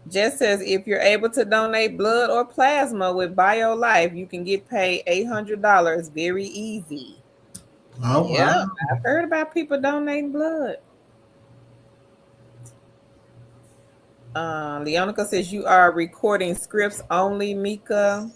Jess says, if you're able to donate blood or plasma with BioLife, you can get paid $800 very easy. Oh, Yep, wow. I've heard about people donating blood. Leonica says, you are recording scripts only, Mika.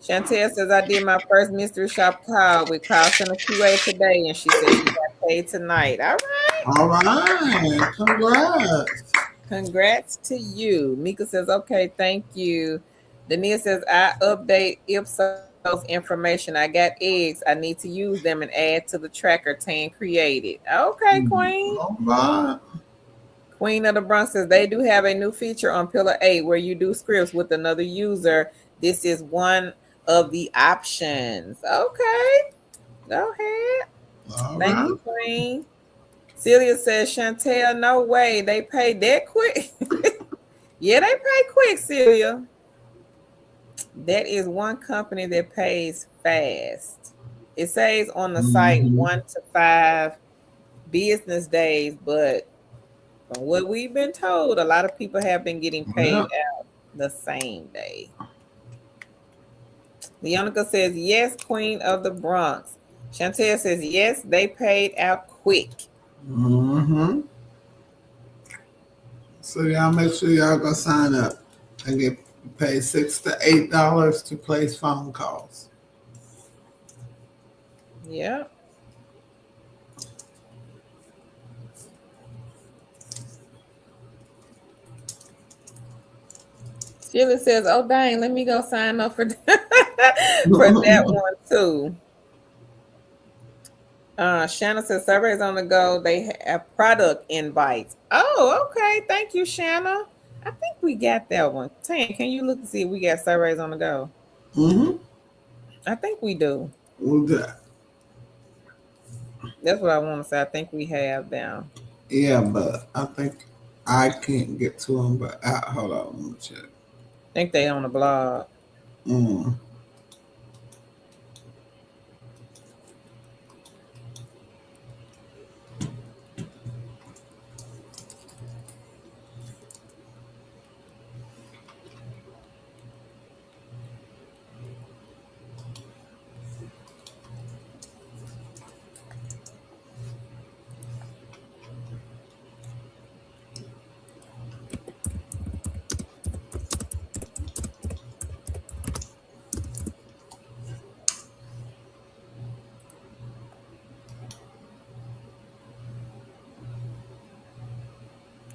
Chantel says, I did my first mystery shop call with call center QA today, and she said she got paid tonight. All right. All right. Congrats. Congrats to you. Mika says, okay, thank you. Dania says, I update Ipsos information. I got eggs. I need to use them and add to the tracker Tan created. Okay, Queen. All right. Queen of the Bronx says, they do have a new feature on Pillar 8 where you do scripts with another user. This is one of the options. Okay. Go ahead. All Thank right. you, Queen. Celia says, Chantel, no way. They paid that quick. Yeah, they pay quick, Celia. That is one company that pays fast. It says on the site 1 to 5 business days, but from what we've been told, a lot of people have been getting paid out the same day. Leonica says, yes, Queen of the Bronx. Chantel says, yes, they paid out quick. Mm-hmm. So y'all make sure y'all go sign up and get paid $6 to $8 to place phone calls. Yeah. Sheila says, oh, dang, let me go sign up for, for that one, too. Shanna says, surveys on the go. They have product invites. Oh, okay. Thank you, Shanna. I think we got that one. Tan, can you look to see if we got surveys on the go? Mm-hmm. I think we do. We'll do that. That's what I want to say. I think we have them. Yeah, but I think I can't get to them. But hold on, let me check. I think they on the blog.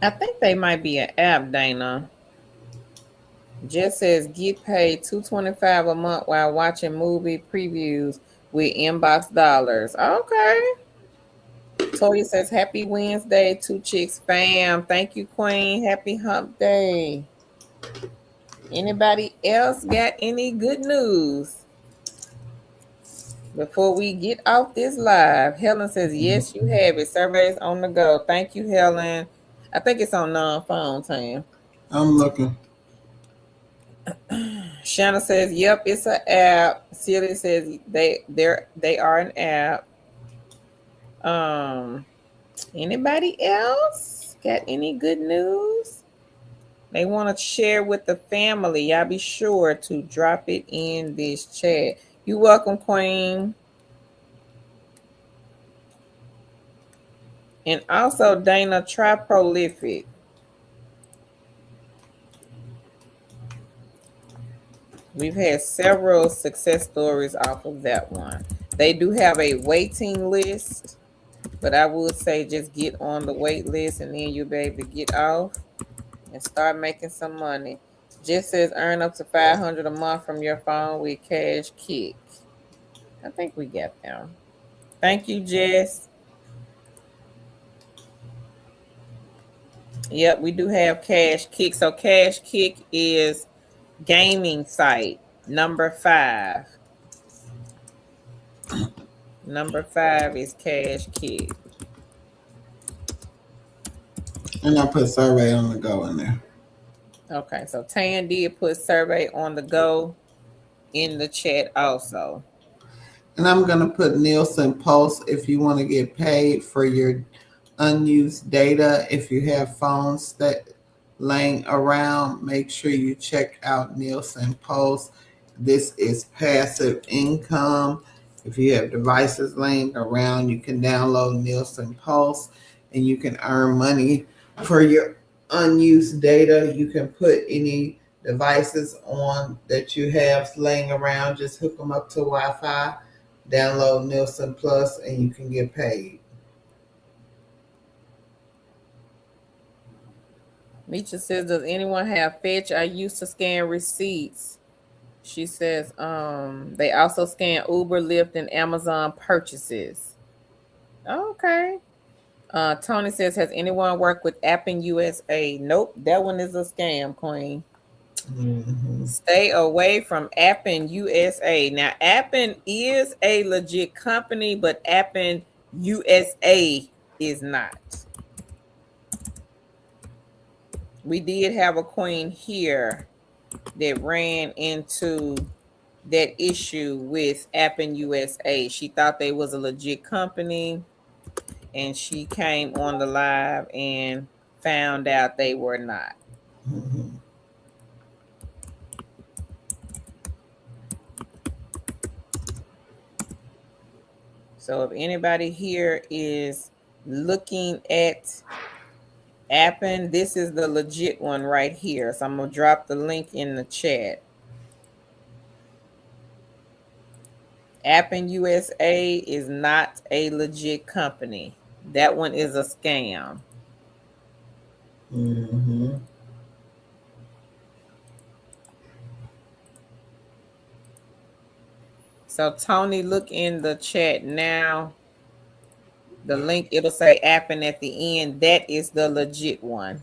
I think they might be an app, Dana. Just says get paid $225 a month while watching movie previews with inbox dollars. Okay. Toya says happy Wednesday, 2 Chicks fam. Thank you, Queen. Happy hump day. Anybody else got any good news before we get off this live? Helen says, yes, you have it. Surveys on the go. Thank you, Helen. I think it's on non-phone time. I'm looking. Shanna says, yep, it's an app. Celia says they are an app. Anybody else got any good news they want to share with the family? Y'all be sure to drop it in this chat. You're welcome, Queen. And also, Dana, try Prolific. We've had several success stories off of that one. They do have a waiting list, but I would say just get on the wait list and then you'll be able to get off and start making some money. Just says earn up to $500 a month from your phone with Cash Kick. I think we got them. Thank you, Jess. Yep, we do have Cash Kick. So Cash Kick is gaming site number 5. Number 5 is Cash Kick. And I put survey on the go in there. Okay, so Tan did put survey on the go in the chat also. And I'm going to put Nielsen Pulse if you want to get paid for your unused data. If you have phones that laying around, make sure you check out Nielsen Pulse. This is passive income. If you have devices laying around, you can download Nielsen Pulse and you can earn money for your unused data. You can put any devices on that you have laying around, just hook them up to Wi-Fi, download Nielsen Plus, and you can get paid. Misha says, does anyone have Fetch? I used to scan receipts. She says, they also scan Uber, Lyft, and Amazon purchases. Okay. Tony says, has anyone worked with Appen USA? Nope, that one is a scam, Queen. Mm-hmm. Stay away from Appen USA. Now, Appen is a legit company, but Appen USA is not. We did have a queen here that ran into that issue with Appen USA. She thought they was a legit company, and she came on the live and found out they were not. Mm-hmm. So if anybody here is looking at Appen, this is the legit one right here. So I'm going to drop the link in the chat. Appen USA is not a legit company. That one is a scam. Mm-hmm. So Tony, look in the chat now. The link, it'll say Appen at the end. That is the legit one.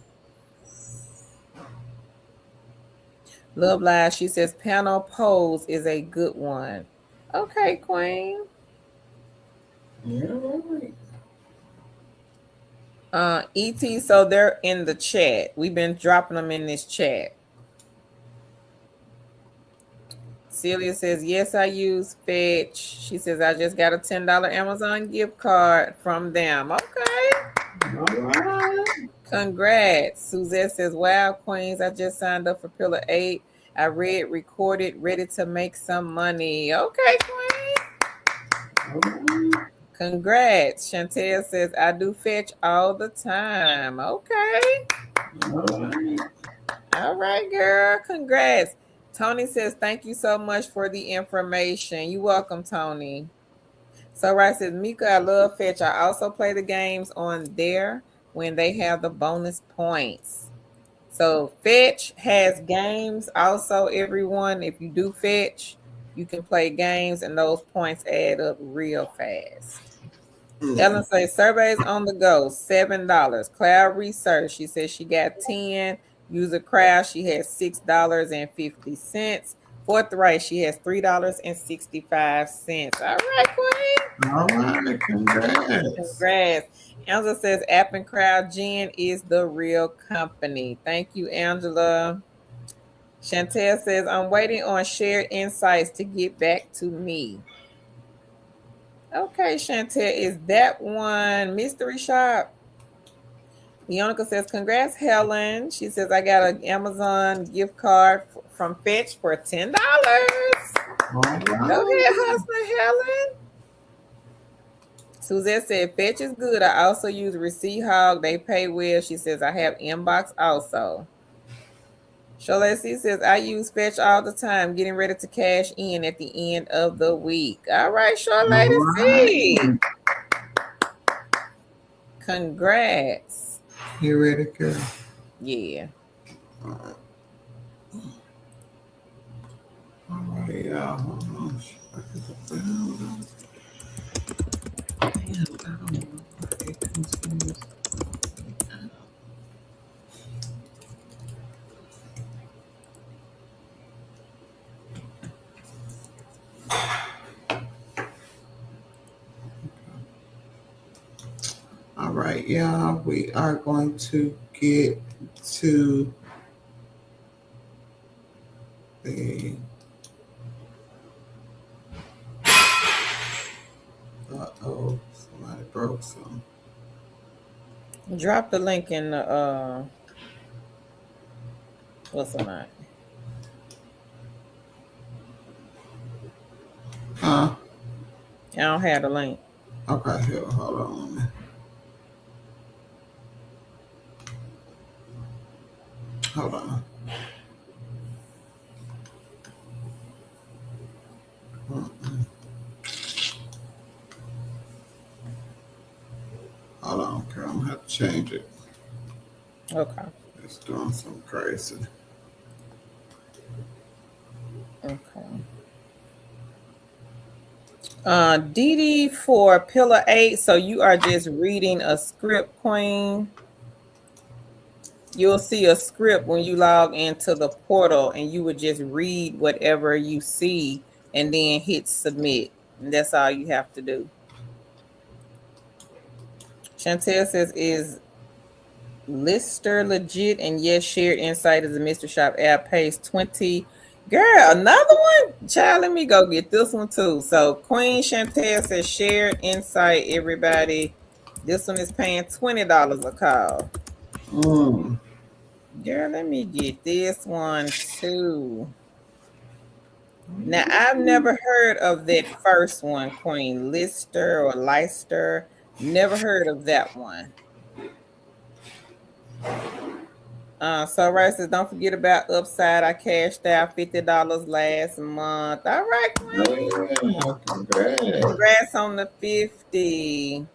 Love Live, she says panel pose is a good one. Okay, Queen. Yeah. ET, so they're in the chat. We've been dropping them in this chat. Celia says, yes, I use Fetch. She says, I just got a $10 Amazon gift card from them. Okay. All right. Congrats. Suzette says, wow, Queens, I just signed up for Pillar 8. I read, recorded, ready to make some money. Okay, Queen. All right. Congrats. Chantel says, I do Fetch all the time. Okay. All right. All right, girl. Congrats. Tony says, thank you so much for the information. You're welcome, Tony. So Right says, Mika, I love Fetch. I also play the games on there when they have the bonus points. So Fetch has games also, everyone. If you do Fetch, you can play games and those points add up real fast. Ellen says, surveys on the go, $7. Cloud Research, she says she got 10. User Crowd, she has $6.50. Forthright, she has $3.65. All right, Queen. All right. Congrats. Congrats. Angela says, App and Crowd Gen is the real company. Thank you, Angela. Chantel says, I'm waiting on shared insights to get back to me. Okay, Chantel, is that one Mystery Shop? Leonica says, congrats, Helen. She says, I got an Amazon gift card from Fetch for $10. All right. Go ahead, hustler, Helen. Suzette said, Fetch is good. I also use Receipt Hog. They pay well. She says, I have Inbox also. Charlotte C says, I use Fetch all the time, getting ready to cash in at the end of the week. All right, Charlotte C. Congrats. You ready, girl? Yeah. All right, y'all. All right, y'all. We are going to get to the broke some. Drop the link in the what's the name? Huh? I don't have the link. Okay, here, hold on. Hold on. Hold on, okay, I'm gonna have to change it. Okay. It's doing some crazy. Okay. DD for Pillar 8. So you are just reading a script, Queen. You'll see a script when you log into the portal, and you would just read whatever you see and then hit submit. And that's all you have to do. Chantel says, is Lister legit? And yes, Shared Insight is a mystery shop app, pays 20. Girl, another one? Child, let me go get this one too. So Queen Chantel says Shared Insight, everybody. This one is paying $20 a call. Girl, let me get this one too. Now, I've never heard of that first one, Queen Lister or Leister. Never heard of that one. So right says, don't forget about Upside. I cashed out $50 last month. All right, Queen. Oh, yeah, congrats. Congrats on the 50.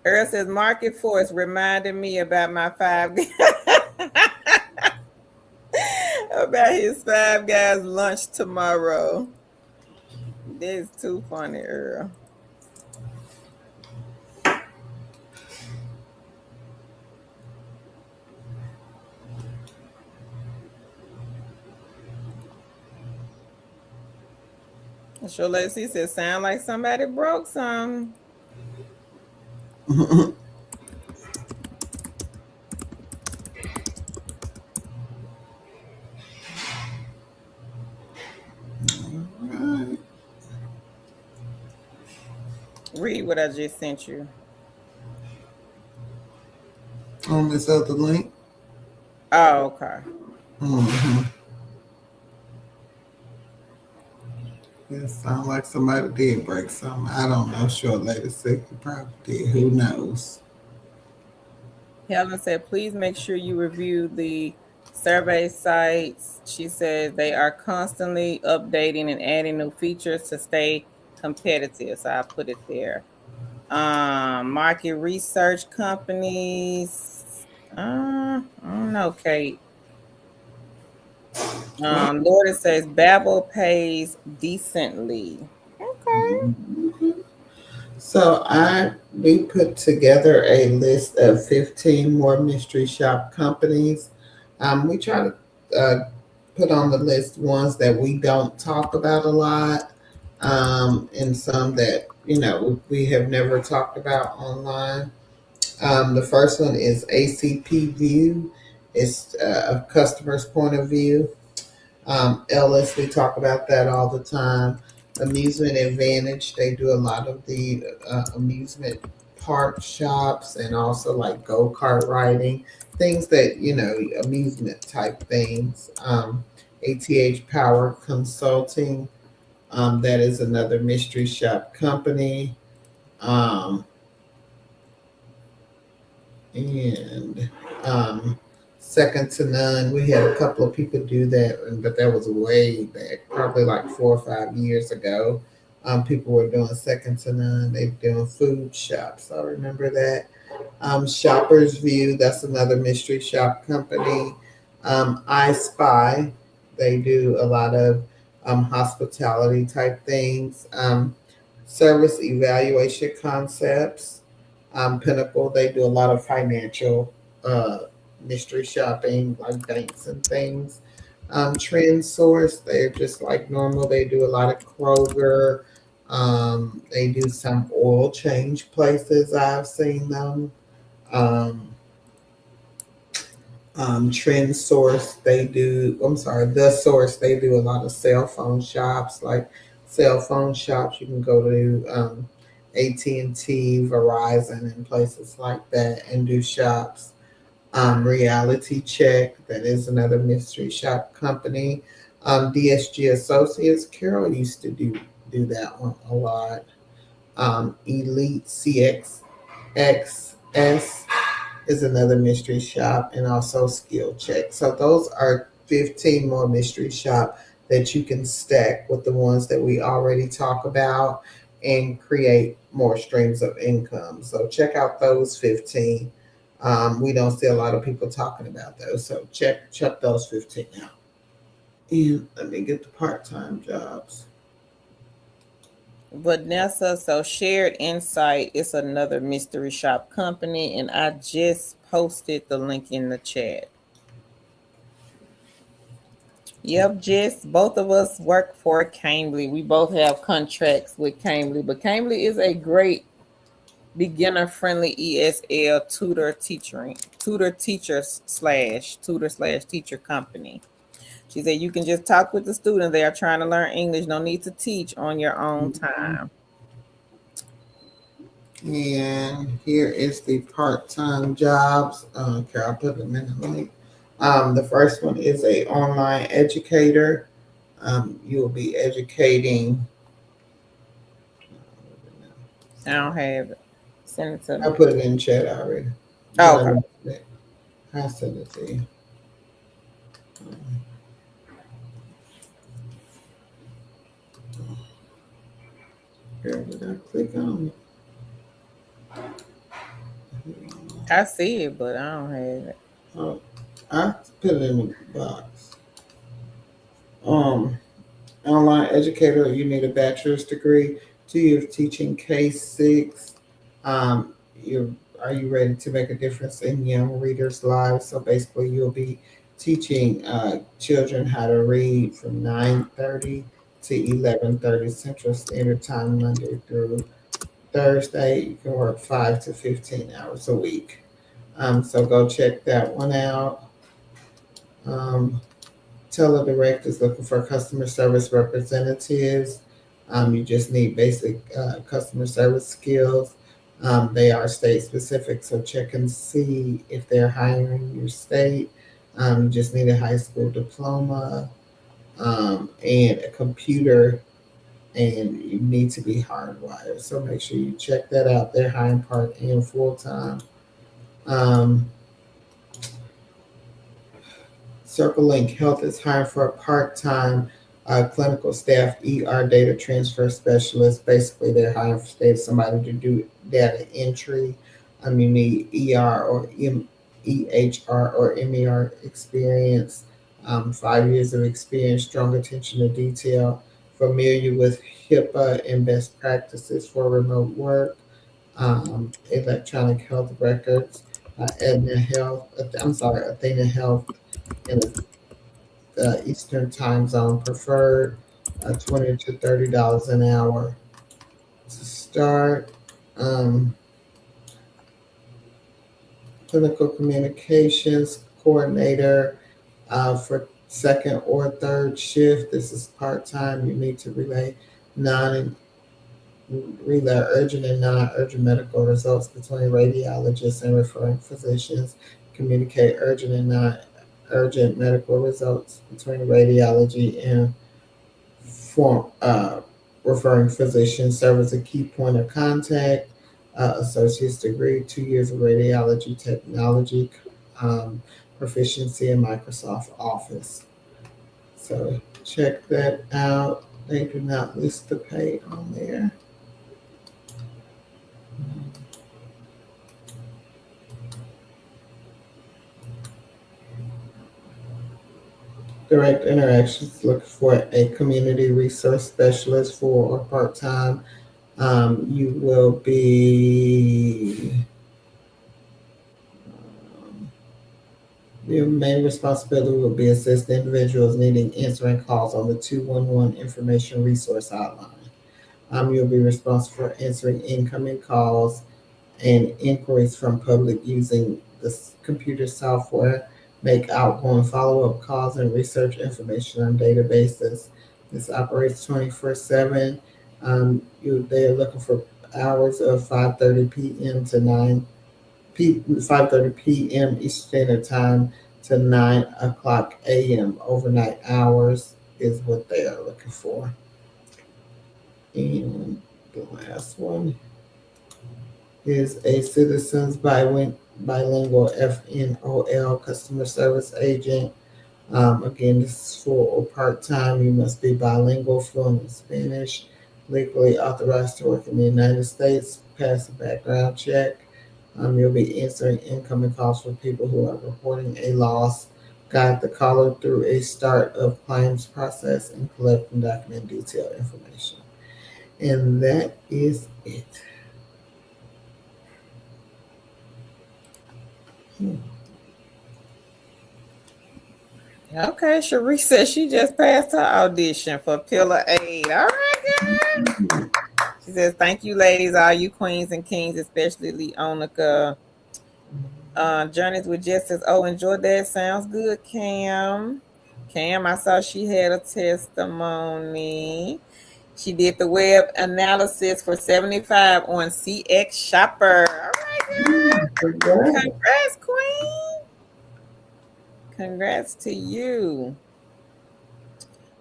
Earl says, Market Force reminded me about my about his Five Guys lunch tomorrow. This is too funny, Earl. Sure, let's see. Says, sound like somebody broke some. Right. Read what I just sent you. On this other link. Oh, okay. It sounds like somebody did break something. I don't know. Short lady said you probably did. Who knows? Helen said, please make sure you review the survey sites. She said they are constantly updating and adding new features to stay competitive. So I put it there. Market research companies. I don't know, Kate. Lord, it says Babbel pays decently. Okay. So we put together a list of 15 more mystery shop companies. We try to put on the list ones that we don't talk about a lot, and some that we have never talked about online. The first one is ACP View. It's a customer's point of view. Ellis, we talk about that all the time. Amusement Advantage, they do a lot of the amusement park shops and also like go-kart riding, things that, amusement type things. ATH Power Consulting, that is another mystery shop company. And Second to None, we had a couple of people do that, but that was way back, probably like 4 or 5 years ago. People were doing Second to None. They were doing food shops. I remember that. Shoppers View, that's another mystery shop company. I Spy, they do a lot of hospitality type things. Service Evaluation Concepts. Pinnacle, they do a lot of financial mystery shopping, like banks and things. Trend Source, they're just like normal. They do a lot of Kroger. They do some oil change places. I've seen them. Trend Source, The Source, they do a lot of cell phone shops, like cell phone shops. You can go to AT&T, Verizon, and places like that, and do shops. Reality Check, that is another mystery shop company. DSG Associates, Carol used to do that one a lot. Elite CXXS is another mystery shop, and also Skill Check. So those are 15 more mystery shop that you can stack with the ones that we already talk about and create more streams of income. So check out those 15. We don't see a lot of people talking about those, so check those 15 out. And let me get the part-time jobs. Vanessa, so Shared Insight is another mystery shop company, and I just posted the link in the chat. Yep, Jess, both of us work for Cambly. We both have contracts with Cambly, but Cambly is a great beginner-friendly ESL tutor/teacher company. She said you can just talk with the student. They are trying to learn English. No need to teach on your own time. And here is the part-time jobs. Okay, I'll put them in the link. The first one is a online educator. You will be educating. I don't have it. Send it to me. I put it in chat already. Oh, okay. I sent it to you. Where did I click on it? I see it, but I don't have it. Oh, I put it in the box. Online educator, you need a bachelor's degree, 2 years teaching K-6. Are you ready to make a difference in young readers' lives? So basically, you'll be teaching children how to read from 9:30 to 11:30 Central Standard Time, Monday through Thursday. You can work 5 to 15 hours a week. So go check that one out. Teledirect is looking for customer service representatives. You just need basic customer service skills. They are state specific, so check and see if they're hiring your state. You just need a high school diploma and a computer, and you need to be hardwired. So make sure you check that out. They're hiring part and full time. Circle Link Health is hiring for a part-time clinical staff ER data transfer specialist. Basically, they're hiring for somebody to do data entry. You need ER or EHR or MER experience, 5 years of experience, strong attention to detail, familiar with HIPAA and best practices for remote work, electronic health records, Athena Health in the Eastern time zone preferred, $20 to $30 an hour to start. Clinical communications coordinator for second or third shift. This is part-time. You need to relay urgent and non-urgent medical results between radiologists and referring physicians. Communicate urgent and non-urgent medical results between radiology and referring physicians. Serve as a key point of contact. Associate's degree, 2 years of radiology technology, proficiency in Microsoft Office. So check that out. They do not list the pay on there. Direct Interactions looking for a community resource specialist for or part-time. You will be your main responsibility will be assist individuals needing answering calls on the 211 information resource hotline. You'll be responsible for answering incoming calls and inquiries from public using this computer software, make outgoing follow-up calls, and research information on databases. This operates 24/7. They are looking for hours of 5:30 p.m. to 5:30 p.m. Eastern Standard Time to 9 o'clock a.m. Overnight hours is what they are looking for. And the last one is a citizens bilingual FNOL customer service agent. Again, this is full or part-time. You must be bilingual, fluent in Spanish, legally authorized to work in the United States, pass a background check. You'll be answering incoming calls from people who are reporting a loss, guide the caller through a start of claims process, and collect and document detailed information. And that is it. Okay, Sharice says she just passed her audition for Pillar 8. All right, girl. She says, thank you, ladies, all you queens and kings, especially Leonica. Journeys with Jess says, oh, enjoy that. Sounds good, Cam. Cam, I saw she had a testimony. She did the web analysis for 75 on CX Shopper. All right, girl. Congrats, queen. Congrats to you.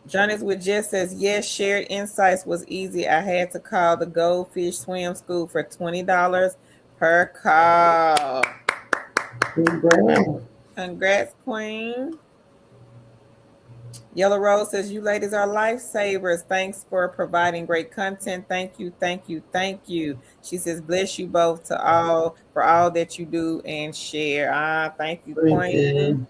Journeys with Jess says, yes, shared insights was easy. I had to call the Goldfish Swim School for $20 per call. Congrats, queen. Yellow Rose says, you ladies are lifesavers. Thanks for providing great content. Thank you, thank you, thank you. She says, bless you both for all that you do and share. Thank you, queen.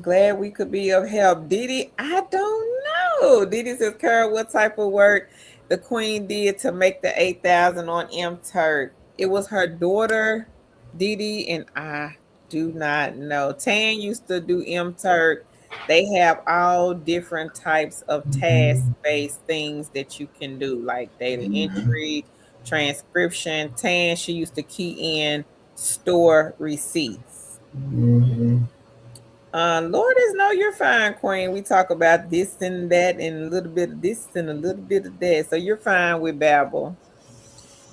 Glad we could be of help. Didi, I don't know. Didi says, Carol, what type of work the queen did to make the 8,000 on M-Turk? It was her daughter, Didi, and I do not know. Tan used to do M-Turk. They have all different types of task-based things that you can do, like data entry, transcription. Tan, she used to key in store receipts. Lourdes, no, you're fine, queen. We talk about this and that and a little bit of this and a little bit of that. So you're fine with Babbel.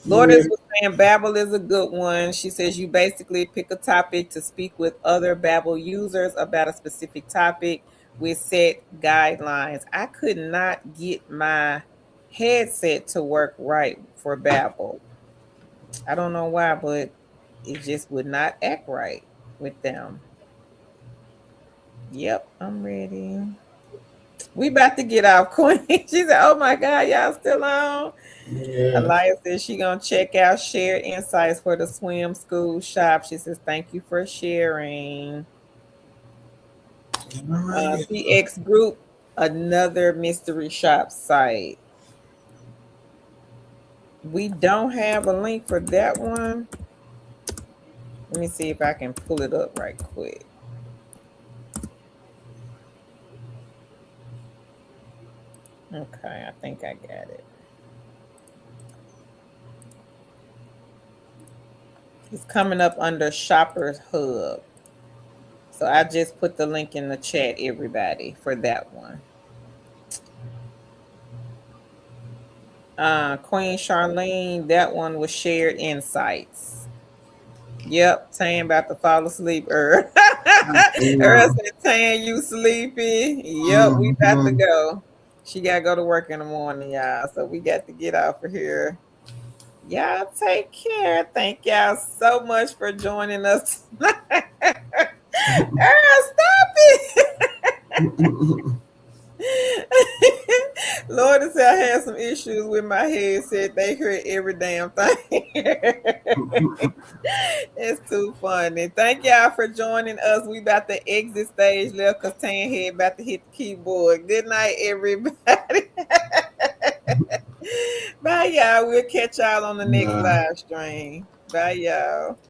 Lourdes was saying Babbel is a good one. She says you basically pick a topic to speak with other Babbel users about a specific topic with set guidelines. I could not get my headset to work right for Babbel. I don't know why, but it just would not act right with them. Yep, I'm ready. We about to get off, queen. She said, oh my God, y'all still on? Yeah. Elias says she gonna check out shared insights for the swim school shop. She says, thank you for sharing. CX Group, another mystery shop site. We don't have a link for that one. Let me see if I can pull it up right quick. Okay, I think I got it. It's coming up under Shoppers Hub. So I just put the link in the chat, everybody, for that one. Queen Charlene, that one was shared insights. Yep, Tan about to fall asleep. Earl said, Tan, you sleepy? Yep, we about to go. She got to go to work in the morning, y'all. So we got to get off of here. Y'all take care. Thank y'all so much for joining us tonight. Earl, stop it. Lord, I said I had some issues with my headset. They heard every damn thing. It's too funny. Thank y'all for joining us. We about to exit stage left because Tan head about to hit the keyboard. Good night, everybody. Bye, y'all. We'll catch y'all on the next live stream. Bye, y'all.